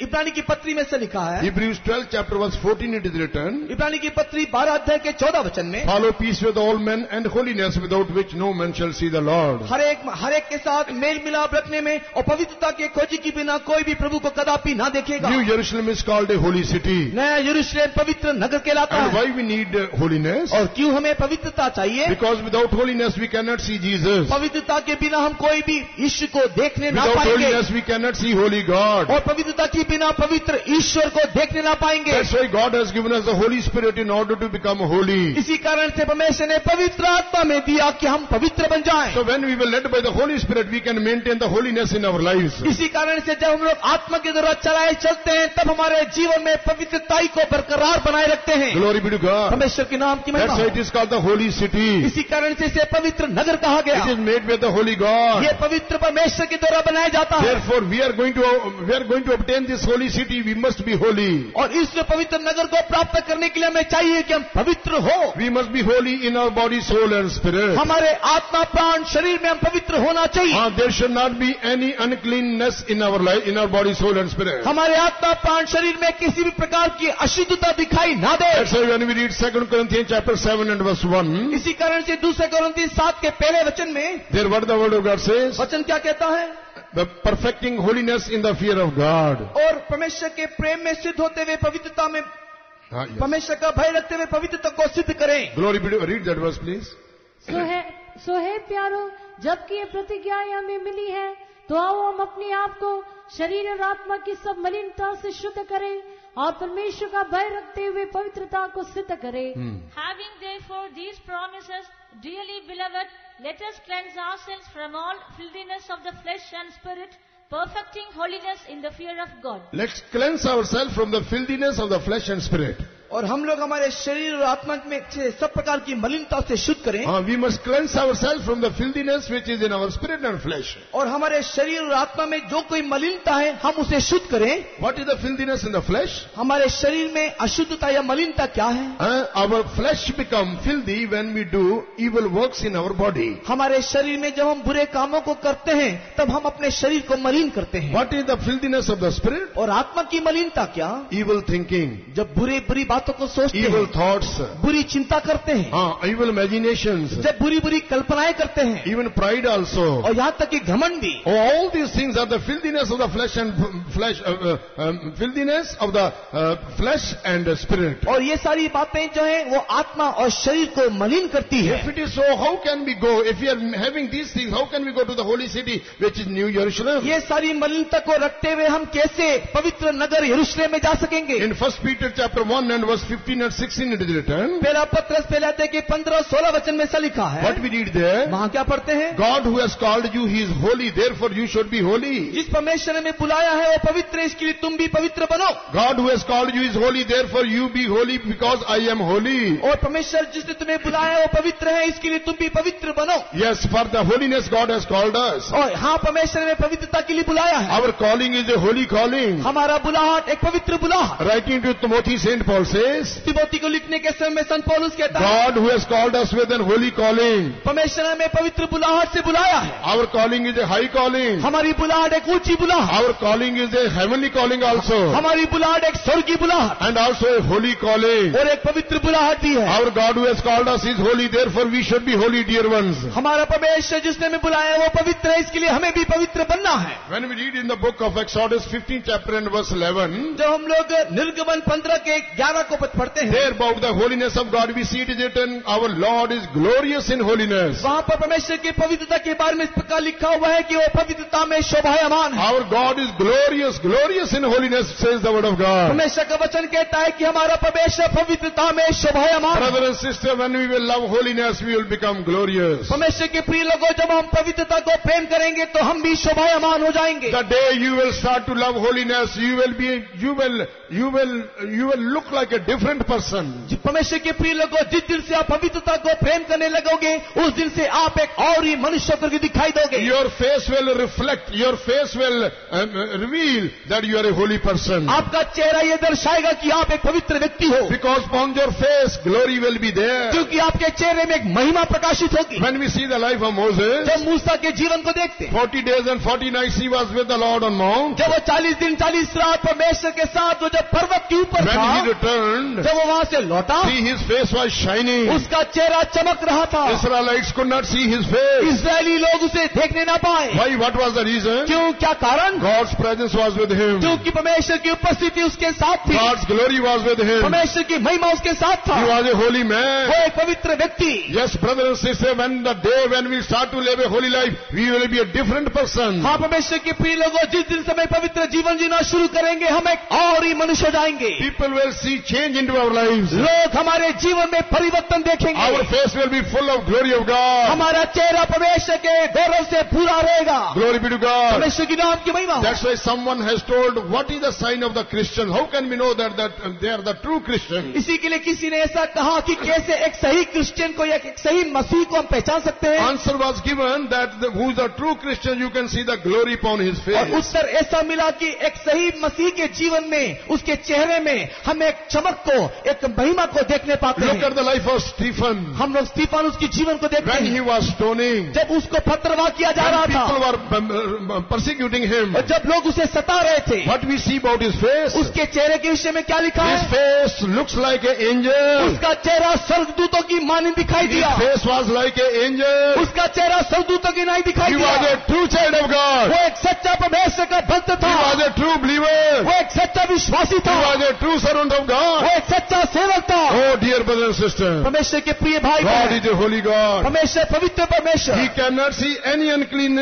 इब्रानी की पत्री में से लिखा है, Hebrews 12 chapter verse 14 it is written, इब्रानी की पत्री 12 अध्याय के 14 वचन में, follow peace with all men and holiness without which no man shall see the Lord. हर एक के साथ मेल मिलाप रखने में और पवित्रता के खोजी के बिना कोई भी प्रभु को कदापि ना देखेगा। New Jerusalem is called a holy city. नया यरूशलेम पवित्र नगर कहलाता And है। why we need holiness? और क्यों हमें पवित्रता चाहिए? Because without holiness we cannot see Jesus. पवित्रता के बिना हम कोई भी यीशु को देखने ना Without पाएंगे, holiness we cannot see holy God. और पवित्रता के बिना पवित्र ईश्वर को देखने ना पाएंगे। That's why God has given us the Holy Spirit in order to become holy. इसी कारण से परमेश्वर ने पवित्र आत्मा में दिया कि हम पवित्र बन जाएं। So when we were led by the Holy Spirit, we can maintain the holiness in our lives. इसी कारण से जब हम लोग आत्मा के द्वारा चलाए चलते हैं तब हमारे जीवन में पवित्रता को बरकरार बनाए रखते हैं। Glory be to God. परमेश्वर के नाम की That's महिमा। why it is called the holy city. इसी कारण से इसे पवित्र नगर कहा गया। It is made by the holy God. ये पवित्र परमेश्वर के द्वारा बनाया जाता है। Therefore, we are going to obtain this holy city. We must be holy. और इस पवित्र नगर को प्राप्त करने के लिए हमें चाहिए कि हम पवित्र हो। We must be holy in our body, soul, and spirit. हमारे आत्मा प्राण शरीर में हम पवित्र होना चाहिए। There should not be any uncleanness in our life, in our body, soul, and spirit. हमारे आत्मा प्राण शरीर में किसी भी प्रकार की अशुद्धता दिखाई ना दे। That's why when we read 2 Corinthians chapter 7 and verse 1, इसी कारण से 2 कोरिन्थी 7 के पहले वचन में there what the word of God says, वचन क्या कहता है? the perfecting holiness in the fear of God. और परमेश्वर के प्रेम में सिद्ध होते हुए पवित्रता में Yes. परमेश्वर का भय रखते हुए पवित्रता को सिद्ध करें। Glory be to, read that verse please. सो है प्यारो, जबकि ये प्रतिज्ञाएं हमें मिली है, तो आओ हम अपने आप को शरीर और आत्मा की सब मलिनता से शुद्ध करें और परमेश्वर का भय रखते हुए पवित्रता को सिद्ध करें। Having therefore these promises, dearly beloved, let us cleanse ourselves from all filthiness of the flesh and spirit, perfecting holiness in the fear of God. Let's cleanse ourselves from the filthiness of the flesh and spirit. और हम लोग हमारे शरीर और आत्मा में से सब प्रकार की मलिनता से शुद्ध करें, We must cleanse ourselves from the filthiness which is in our spirit and flesh. और हमारे शरीर और आत्मा में जो कोई मलिनता है हम उसे शुद्ध करें. What is the filthiness in the flesh? हमारे शरीर में अशुद्धता या मलिनता क्या है? Our flesh become filthy when we do evil works in our body. हमारे शरीर में जब हम बुरे कामों को करते हैं तब हम अपने शरीर को मलिन करते हैं. What is the filthiness of the spirit? और आत्मा की मलिनता क्या? Evil thinking, जब बुरी बातों को सोचते evil हैं, thoughts, बुरी चिंता करते हैं, evil imaginations, जब बुरी कल्पनाएं करते हैं, even pride also. और यहाँ तक कि घमंड भी. All these things are the filthiness of the flesh and filthiness of the flesh and spirit. और ये सारी बातें जो है वो आत्मा और शरीर को मलिन करती है. If it is so, how can we go? If we are having these things, how can we go to the holy city, which is New Jerusalem? ये सारी मलिनता को रखते हुए हम कैसे पवित्र नगर यरूशलेम में जा सकेंगे? In 1 Peter chapter 1 and verse 15 and 16 it is written. पहला पत्रस पहले अध्याय के 15 और 16 वचन में ऐसा लिखा है. What we read there? वहाँ क्या पढ़ते हैं? God who has called you, He is holy, therefore you should be holy. जिस परमेश्वर ने हमें बुलाया है वो पवित्र है, इसके लिए तुम भी पवित्र बनो. God who has called you is holy, therefore you be holy because I am holy. और परमेश्वर जिसने तुम्हें बुलाया है वो पवित्र है, इसके लिए तुम भी पवित्र बनो. Yes, for the holiness God has called us. और हाँ, परमेश्वर ने पवित्रता के लिए बुलाया है. Our calling is a holy calling. हमारा बुलाहट एक पवित्र बुलाहट. Writing to Timothy, Saint Paul says, Timothy को लिखने के समय में संत पौलुस कहता है, God who has called us with an holy calling. परमेश्वर ने हमें पवित्र बुलाहट से बुलाया है. Our calling is a high calling. हमारी बुलाहट एक ऊंची बुलाहट. Our calling is a heavenly calling also. हमारी बुलाहट एक स्वर्गीय बुलाहट And also a holy calling. और एक पवित्र बुलाहट भी है. Our God who has called us is holy, therefore we should be holy, dear ones. हमारा परमेश्वर जिसने हमें बुलाया है वो पवित्र है, इसके लिए हमें भी पवित्र बनना है. When we read in the book of Exodus 15 chapter and verse 11, जब हम लोग निर्गमन 15 के 11 को पढ़ते हैं, there about the holiness of God we see it is written, our Lord is glorious in holiness. वहाँ पर परमेश्वर की पवित्रता के बारे में इस प्रकार लिखा हुआ है कि वो पवित्रता में शोभायमान है. Our God is glorious, glorious in holiness, says the word of God. परमेश्वर का वचन कहता है कि हमारा परमेश्वर पवित्रता में शोभायमान है. Brother and sister, when we will love holiness, we will become glorious. परमेश्वर के प्रिय लोगों, जब हम पवित्रता को प्रेम करेंगे तो हम भी शोभायमान हो जाएंगे. The day you will start to love holiness, you will look like a different person. परमेश्वर के प्रिय लोगों, जिस दिन से आप पवित्रता को प्रेम करने लगोगे उस दिन से आप एक और ही मनुष्य करके दिखाई दोगे. Your face will reflect, your face will reveal that you are a holy person. आपका चेहरा ये दर्शाएगा कि आप एक पवित्र व्यक्ति हो. Because upon your face glory will be there. क्योंकि आपके चेहरे में एक महिमा प्रकाशित होगी. When we see the life of Moses, जब मूसा के जीवन को देखते हैं, 40 days and 40 nights he was with the Lord on Mount. जब वो 40 दिन 40 रात परमेश्वर के साथ वो जब पर्वत के ऊपर When था, he returned, जब वो वहां से लौटा, see his face was shining. उसका चेहरा चमक रहा था. Israelites could not see his face. इस्राएली लोग उसे देखने ना पाए. Why? What was the reason? क्यों? क्या कारण? God's presence was with him. क्योंकि परमेश्वर की उपस्थिति उसके साथ थी. God's glory was with him. परमेश्वर की महिमा उसके साथ था. He was a holy man. वो एक पवित्र व्यक्ति. Yes, brother and sister, when the day when we start to live a holy life, we will be a different person. हाँ, परमेश्वर के प्रिय लोगों, जिस दिन से पवित्र जीवन जीना शुरू करेंगे हम एक और ही मनुष्य हो जाएंगे. People will see change into our lives. लोग हमारे जीवन में परिवर्तन देखेंगे. Our face will be full of glory of God. हमारा चेहरा परमेश्वर के गौरव से पूरा रहेगा. Glory be to God. परमेश्वर की नाम की महिमा. That's why someone has told, what is the sign of the Christian? How can we know that they are the true Christian? इसी के लिए किसी ने ऐसा कहा कि कैसे एक सही क्रिश्चियन को या एक सही मसीह को हम पहचान सकते हैं. Answer was given that who is a true Christian, you can see the glory upon his face. और उत्तर ऐसा मिला कि एक सही मसीह के जीवन में, उसके चेहरे में हम एक चमक को, एक महिमा को देखने पाते हैं. Look at the life of Stephen. हम लोग स्टीफन उसके जीवन को देखते When हैं. he was stoning, जब उसको पथरवाह किया जा रहा था, people were persecuting him. और जब लोग उसे सता रहे थे, What we see about his face? उसके चेहरे के विषय में क्या लिखा His है? face looks like an angel. उसका चेहरा स्वर्गदूतों की मानी दिखाई His दिया. face was like an angel. उसका चेहरा स्वर्गदूतों की नहीं दिखाई He दिया. was a true child of God. वो एक सच्चा परमेश्वर का भक्त He था. was a true believer. वो एक सच्चा विश्वासी He था. was a true servant of वो God. एक सच्चा सेवक था. Oh dear brothers and sisters, परमेश्वर के प्रिय भाई God बहन, is a holy God. परमेश्वर पवित्र परमेश्वर, He cannot see any unclean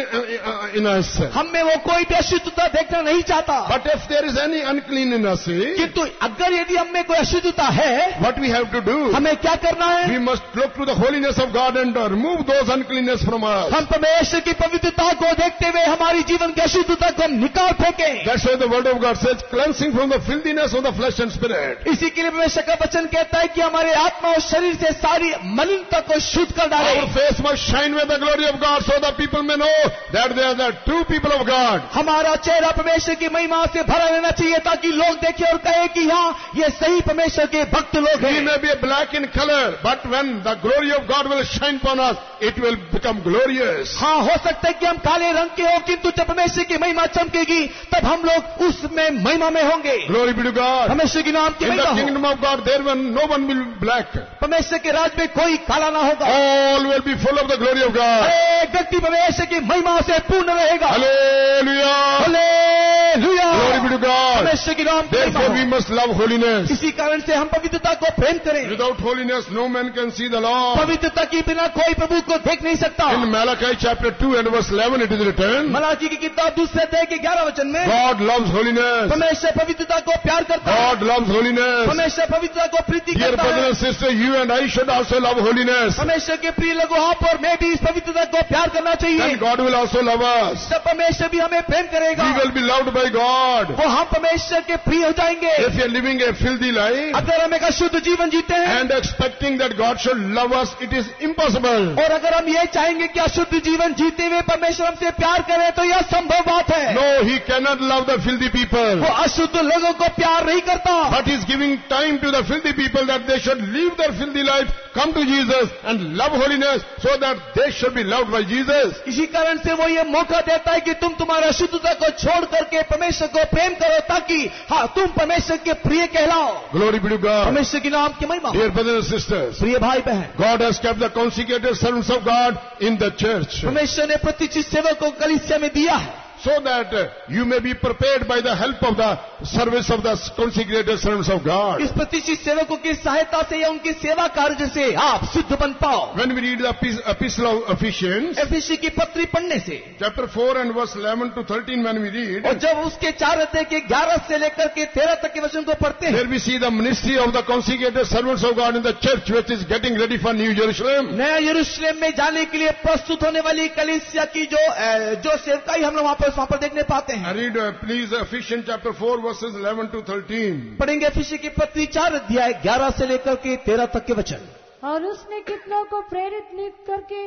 in us. हम में वो कोई भी अशुद्धता देखना नहीं चाहता। But if there is any unclean in us, किंतु अगर यदि हम में कोई अशुद्धता है, what we have to do? हमें क्या करना है? We must look to the holiness of God and remove those uncleanness from us. हम परमेश्वर की पवित्रता को देखते हुए हमारी जीवन की अशुद्धता को हम निकाल फेंकें। That's why the word of God says, cleansing from the filthiness of the flesh and spirit. इसी के लिए परमेश्वर का वचन कहता है कि हमारे आत्मा और शरीर से सारी मलिनता को शुद्ध कर डालें। Our face must shine with the glory of God so that people may know that they are the true people of God. हमारा चेहरा परमेश्वर की महिमा से भरा रहना चाहिए ताकि लोग देखें और कहें कि हाँ, ये सही परमेश्वर के भक्त लोग We हैं। may be black in color, but when the glory of God will shine upon us, it will become glorious. हाँ, हो सकता है कि हम काले रंग के हो, किंतु जब परमेश्वर की महिमा चमकेगी तब हम लोग उसमें महिमा में होंगे। Glory be to God. परमेश्वर के नाम की In महिमा the हो। kingdom of God, no one will be black. परमेश्वर के राज में कोई काला ना होगा। All will be full of the glory of God. एक व्यक्ति परमेश्वर की महिमा से पूर्ण रहेगा। Hallelujah. Hallelujah. Glory be to God. परमेश्वर के नाम की महिमा Therefore we हो। must love holiness. इसी कारण से हम पवित्रता को प्रेम करें। Without holiness, no man can see the Lord. पवित्रता के बिना कोई प्रभु को देख नहीं सकता। In Malachi chapter 2 and verse 11 it is written, Malachi की किताब दूसरे अध्याय के 11 वचन में God loves holiness. परमेश्वर पवित्रता को प्यार करता है। God loves holiness. परमेश्वर पवित्रता को प्रीति Dear करता brothers है। and sisters, you and I should also love holiness. परमेश्वर के प्रिय लोगों, आप और मैं भी इस पवित्रता को प्यार करना चाहिए। Then God will also love us. तब परमेश्वर भी हमें प्रेम करेगा। We will be loved by God. वो हम परमेश्वर के प्रिय हो जाएंगे। If we are living a filthy life अगर हम एक अशुद्ध जीवन जीते हैं and expecting that God should love us, it is impossible. और अगर हम ये चाहेंगे कि अशुद्ध जीवन जीते हुए परमेश्वर हमसे प्यार करे तो यह संभव बात है। No, He cannot love the filthy people. वो अशुद्ध लोगों को प्यार नहीं करता, But He is giving time to the filthy people that they should leave their filthy life, come to Jesus and love holiness so that they should be loved by Jesus. इसी कारण से वो ये मौका देता है कि तुम तुम्हारी अशुद्धता को छोड़ करके परमेश्वर को प्रेम करो ताकि हाँ तुम परमेश्वर के प्रिय कहलाओ। Glory be to God. परमेश्वर के नाम की महिमा। Dear brothers and sisters, प्रिय भाई बहन, God has kept the consecrated servants of God in the church परमेश्वर ने प्रतिष्ठित सेवक को कलीसिया में दिया है so that you may be prepared by the help of the service of the consecrated servants of God. इस प्रतिष्ठित सेवकों की सहायता से या उनकी सेवा कार्य से आप सिद्ध बन पाओ। When we read the epistle of Ephesians, एफिसी की पत्री पढ़ने से chapter 4 and verse 11 to 13, when we read, और जब उसके 4 अध्याय के 11 से लेकर के 13 तक के वचन को पढ़ते हैं, there we see the ministry of the consecrated servants of God in the church, which is getting ready for New Jerusalem. नया यरूशलेम में जाने के लिए प्रस्तुत होने वाली कलीसिया की जो सेवकाई हम लोग वहां पर देखने पाते हैं। Read please Ephesians chapter 4 verses 11 to 13. पढ़ेंगे एफिसी की पत्री 4 अध्याय 11 से लेकर के 13 तक के वचन। और उसने कितनों को प्रेरित नियुक्त करके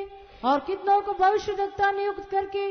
और कितनों को भविष्यद्वक्ता नियुक्त करके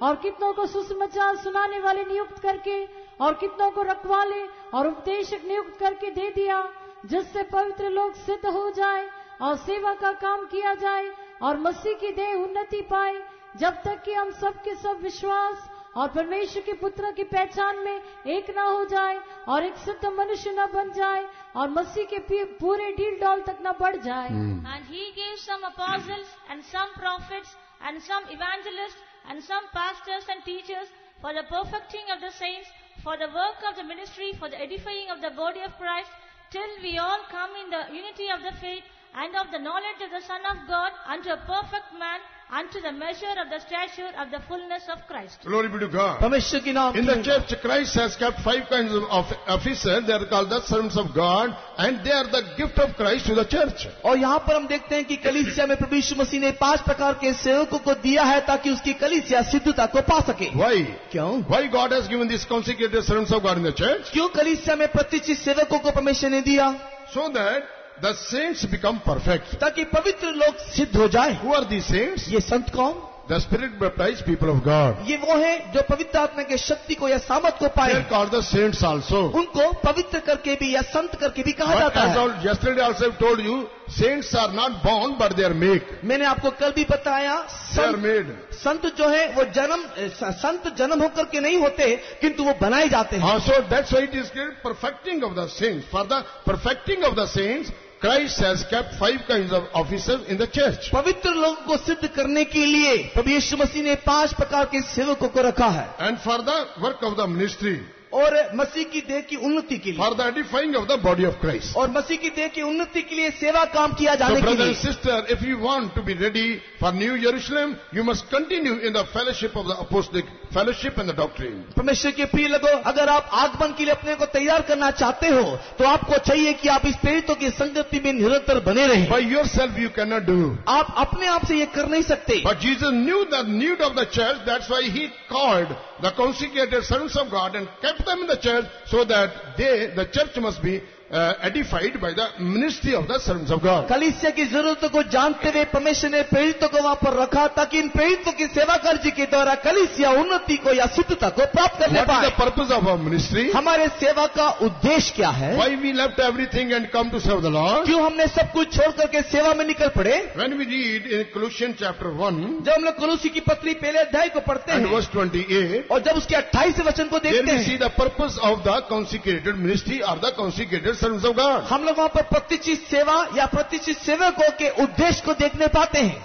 और कितनों को सुसमाचार सुनाने वाले नियुक्त करके और कितनों को रखवाले और उपदेशक नियुक्त करके दे दिया, जिससे पवित्र लोग सिद्ध हो जाए और सेवा का काम किया जाए और मसीह की देह उन्नति पाए, जब तक कि हम सब के सब विश्वास और परमेश्वर के पुत्र की पहचान में एक न हो जाए और एक सिद्ध मनुष्य न बन जाए और मसीह के पूरे ढील डौल तक न बढ़ जाए। And He gave some apostles and some prophets and some evangelists and some pastors and teachers for the perfecting of the saints, for the work of the ministry, for the edifying of the body of Christ, till we all come in the unity of the faith and of the knowledge of the Son of God, unto a perfect man, unto the measure of the stature of the fullness of Christ. Glory be to God. परमेश्वर की नाम In the church, Christ has kept 5 kinds of officers. They are called the servants of God, and they are the gift of Christ to the church. और यहाँ पर हम देखते हैं कि कलीसिया में प्रभु यीशु मसीह ने 5 प्रकार के सेवकों को दिया है ताकि उसकी कलीसिया सिद्धता को पा सके। Why? क्यों? Why God has given these consecrated servants of God in the church? क्यों कलीसिया में प्रतिष्ठित सेवकों को परमेश्वर ने दिया? So that the saints become perfect. ताकि पवित्र लोग सिद्ध हो जाए। Who are these saints? ये संत कौन? The Spirit baptized people of God. ये वो हैं जो पवित्र आत्मा के शक्ति को या सामर्थ को They पाए। are called the saints also. उनको पवित्र करके भी या संत करके भी कहा But जाता as है। yesterday also I told you, saints are not born but they are made. मैंने आपको कल भी बताया, They are made. संत जो है वो संत जन्म होकर के नहीं होते, किंतु वो बनाए जाते हैं। So that's why it is called perfecting of the saints. For the perfecting of the saints, Christ has kept 5 kinds of officers in the church. पवित्र लोगों को सिद्ध करने के लिए प्रभु यीशु मसीह ने 5 प्रकार के सेवकों को रखा है। And for the work of the ministry, और मसीह की देह की उन्नति के लिए, for the edifying of the body of Christ. और मसीह की देह की उन्नति के लिए सेवा काम किया So जाने के brother लिए। and sister, if you want to be ready for New Jerusalem, you must continue in the fellowship of the apostolic fellowship and the doctrine. परमेश्वर के प्रिय लोगों, अगर आप आगमन के लिए अपने को तैयार करना चाहते हो तो आपको चाहिए कि आप इस प्रेरितों की संगति में निरंतर बने रहें। By yourself you cannot do. आप अपने आप से ये कर नहीं सकते। But Jesus knew the need of the church, that's why he called the consecrated servants of God and kept them in the church so that the church must be edified by the ministry of the servants of God. कलीसिया की जरूरतों को जानते हुए परमेश्वर ने प्रेरितों को वहां पर रखा ताकि इन प्रेरितों की सेवा कार्य के द्वारा कलीसिया उन्नति को या शुद्धता को प्राप्त करने What is पाए। the purpose of our ministry? हमारे सेवा का उद्देश्य क्या है? Why we left everything and come to serve the Lord? क्यों हमने सब कुछ छोड़ करके सेवा में निकल पड़े? When we read in Colossians chapter 1 जब हम लोग कुलुसी की पत्री पहले अध्याय को पढ़ते and हैं verse 28, और जब उसके 28 वचन को there देखते we see हैं, the purpose of the consecrated ministry or the consecrated servants of God. हम लोग वहां पर प्रतिष्ठित सेवा या प्रतिष्ठित सेवकों के उद्देश्य को देखने पाते हैं,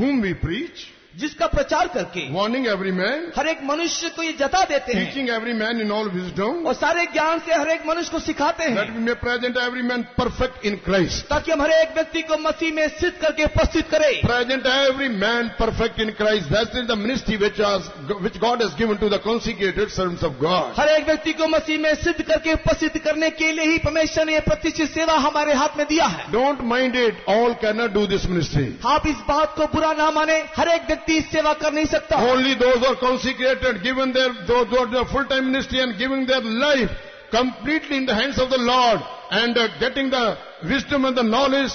Whom we preach, जिसका प्रचार करके warning every man, हर एक मनुष्य को ये जता देते हैं teaching every man in all wisdom, और सारे ज्ञान से हर एक मनुष्य को सिखाते that हैं we may present every man perfect in Christ. ताकि हम हर एक व्यक्ति को मसीह में सिद्ध करके उपस्थित करें। Present every man perfect in Christ. That is the ministry which God has given to the consecrated servants of God. हर एक व्यक्ति को मसीह में सिद्ध करके उपस्थित करने के लिए ही परमेश्वर ने यह प्रतिष्ठित सेवा हमारे हाथ में दिया है। Don't mind it. All cannot do this ministry. आप इस बात को बुरा ना माने, हर एक व्यक्ति इस सेवा कर नहीं सकता। Only those who are consecrated, those who are the full-time ministry and giving their life completely in the hands of the Lord and getting the wisdom and the knowledge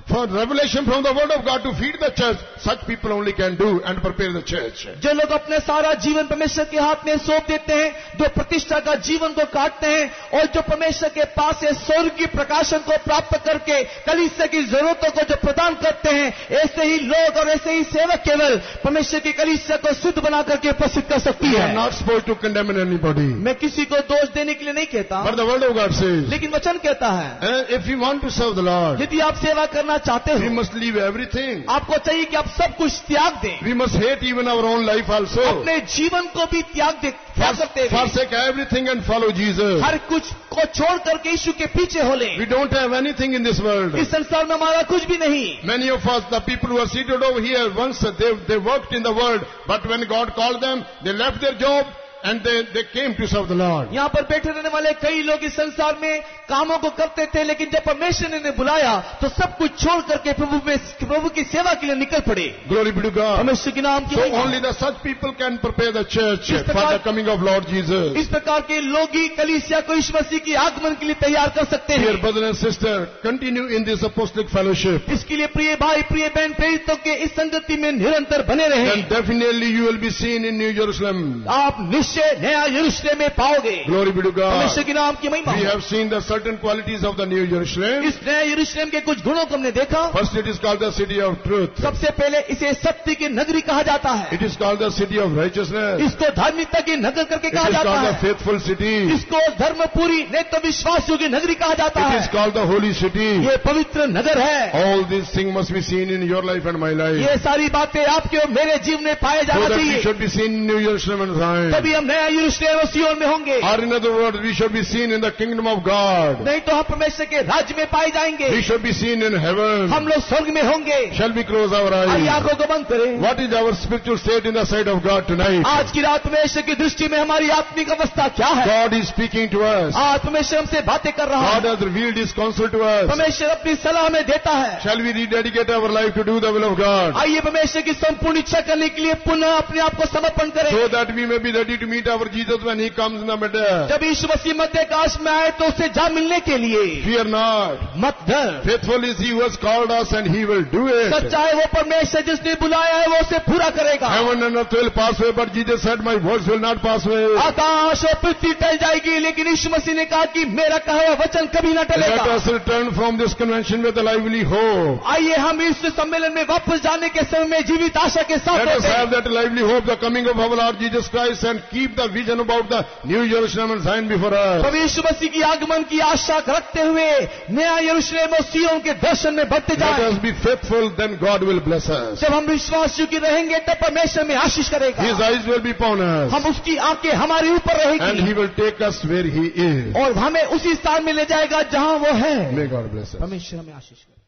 for revelation from the word of God to feed the church, such people only can do and prepare the church. जो लोग अपने सारा जीवन परमेश्वर के हाथ में सौंप देते हैं, जो प्रतिष्ठा का जीवन को काटते हैं और जो परमेश्वर के पास से स्वर्ग की प्रकाशन को प्राप्त करके कलीसिया की जरूरतों को जो प्रदान करते हैं, ऐसे ही लोग और ऐसे ही सेवक केवल परमेश्वर की कलीसिया को शुद्ध बना करके उपस्थित कर सकती We है। are not supposed to condemn anybody. मैं किसी को दोष देने के लिए नहीं कहता, But the word of God says, लेकिन वचन कहता है if you want to serve the Lord, यदि आप सेवा करना चाहते we हो, must leave everything. आपको चाहिए कि आप सब कुछ त्याग दें, We must hate even our own life also. अपने जीवन को भी त्याग सकते हैं, Forsake everything and follow Jesus. हर कुछ को छोड़ करके यीशु के पीछे हो लें। We don't have anything in this world. इस संसार में हमारा कुछ भी नहीं। Many of us, the people who are seated over here, once they worked in the world, but when God called them, they left their job and they came to serve the Lord. यहाँ पर बैठे रहने वाले कई लोग इस संसार में कामों को करते थे, लेकिन जब परमेश्वर ने उन्हें बुलाया तो सब कुछ छोड़ करके प्रभु की सेवा के लिए निकल पड़े। Glory be to God. परमेश्वर के नाम की So महिमा। only the such people can prepare the church इस for प्रकार- the coming of Lord Jesus. इस प्रकार के लोग ही कलीसिया को यीशु मसीह की आगमन के लिए तैयार कर सकते Dear हैं। brother and sister, continue in this apostolic fellowship. इसके लिए प्रिय भाई प्रिय बहन प्रेरितों के इस संगति में निरंतर बने रहें। Then definitely you will be seen in New Jerusalem. आप निश्चय नया यरूशलेम में पाओगे। Glory be to God. परमेश्वर के नाम की महिमा। We have seen the certain qualities of the New Jerusalem. इस नया यरूशलेम के कुछ गुणों को हमने देखा। First, it is called the city of truth. सबसे पहले इसे सत्य की नगरी कहा जाता है। It is called the city of righteousness. इसको धार्मिकता की नगर करके It कहा is जाता called the है। faithful city. इसको धर्मपुरी नेत्र विश्वास योग्य नगरी कहा जाता It है। is called the holy city. ये पवित्र नगर है। All these things must be seen in your life and my life. ये सारी बातें आपके और मेरे जीवन में पाए So जाना that we चाहिए, should be seen in New Jerusalem and Zion. तभी हम नया यरूशलेम और सिय्योन में होंगे। Or in other words, we should be seen in the kingdom of God. नहीं तो हम परमेश्वर के राज्य में पाए जाएंगे। We should be seen in heaven. हम लोग स्वर्ग में होंगे। Shall we close our आइए eyes? आंखों को बंद करें। What is our spiritual state in the sight of God tonight? आज की रात परमेश्वर की दृष्टि में हमारी आत्मिक अवस्था क्या है? God is speaking to us. आज परमेश्वर हमसे बातें कर रहा God है। has revealed His counsel to us. परमेश्वर अपनी सलाह में देता है। Shall we rededicate our life to do the will of God? आइए परमेश्वर की संपूर्ण इच्छा करने के लिए पुनः अपने आप को समर्पण करें, So that we may be ready to meet our Jesus when He comes in the middle. जब यीशु मसीह मध्य काश में आए तो उसे जा मिलने के लिए Fear not. मत डर। Faithful is He who has called us and He will do it. सच्चा है वो परमेश्वर जिसने बुलाया है, वो उसे पूरा करेगा। Heaven and earth will pass away, but Jesus said, my words will not pass away. आकाश और पृथ्वी टल जाएगी, लेकिन यीशु मसीह ने कहा कि मेरा कहा हुआ वचन कभी न Let टलेगा। us return from this convention with a lively hope. आइए हम इस सम्मेलन में वापस जाने के समय में जीवित आशा के साथ Let us रहते हैं। have that lively hope, the coming of our Lord Jesus Christ, and keep the vision about the New Jerusalem and Zion before us. प्रभु यीशु मसीह की आगमन की आशा रखते हुए नया यरूशलेम और सिय्योन के दर्शन में बढ़ते Let जाएं। us be faithful, then God will bless us. जब हम विश्वासयोग्य रहेंगे तब परमेश्वर में आशीष करेगा। His eyes will be upon us, हम उसकी आंखें हमारे ऊपर and रहेगी He will take us where He is. और हमें उसी स्थान में ले जाएगा जहां वो है। May God bless us. परमेश्वर हमें आशीष करे।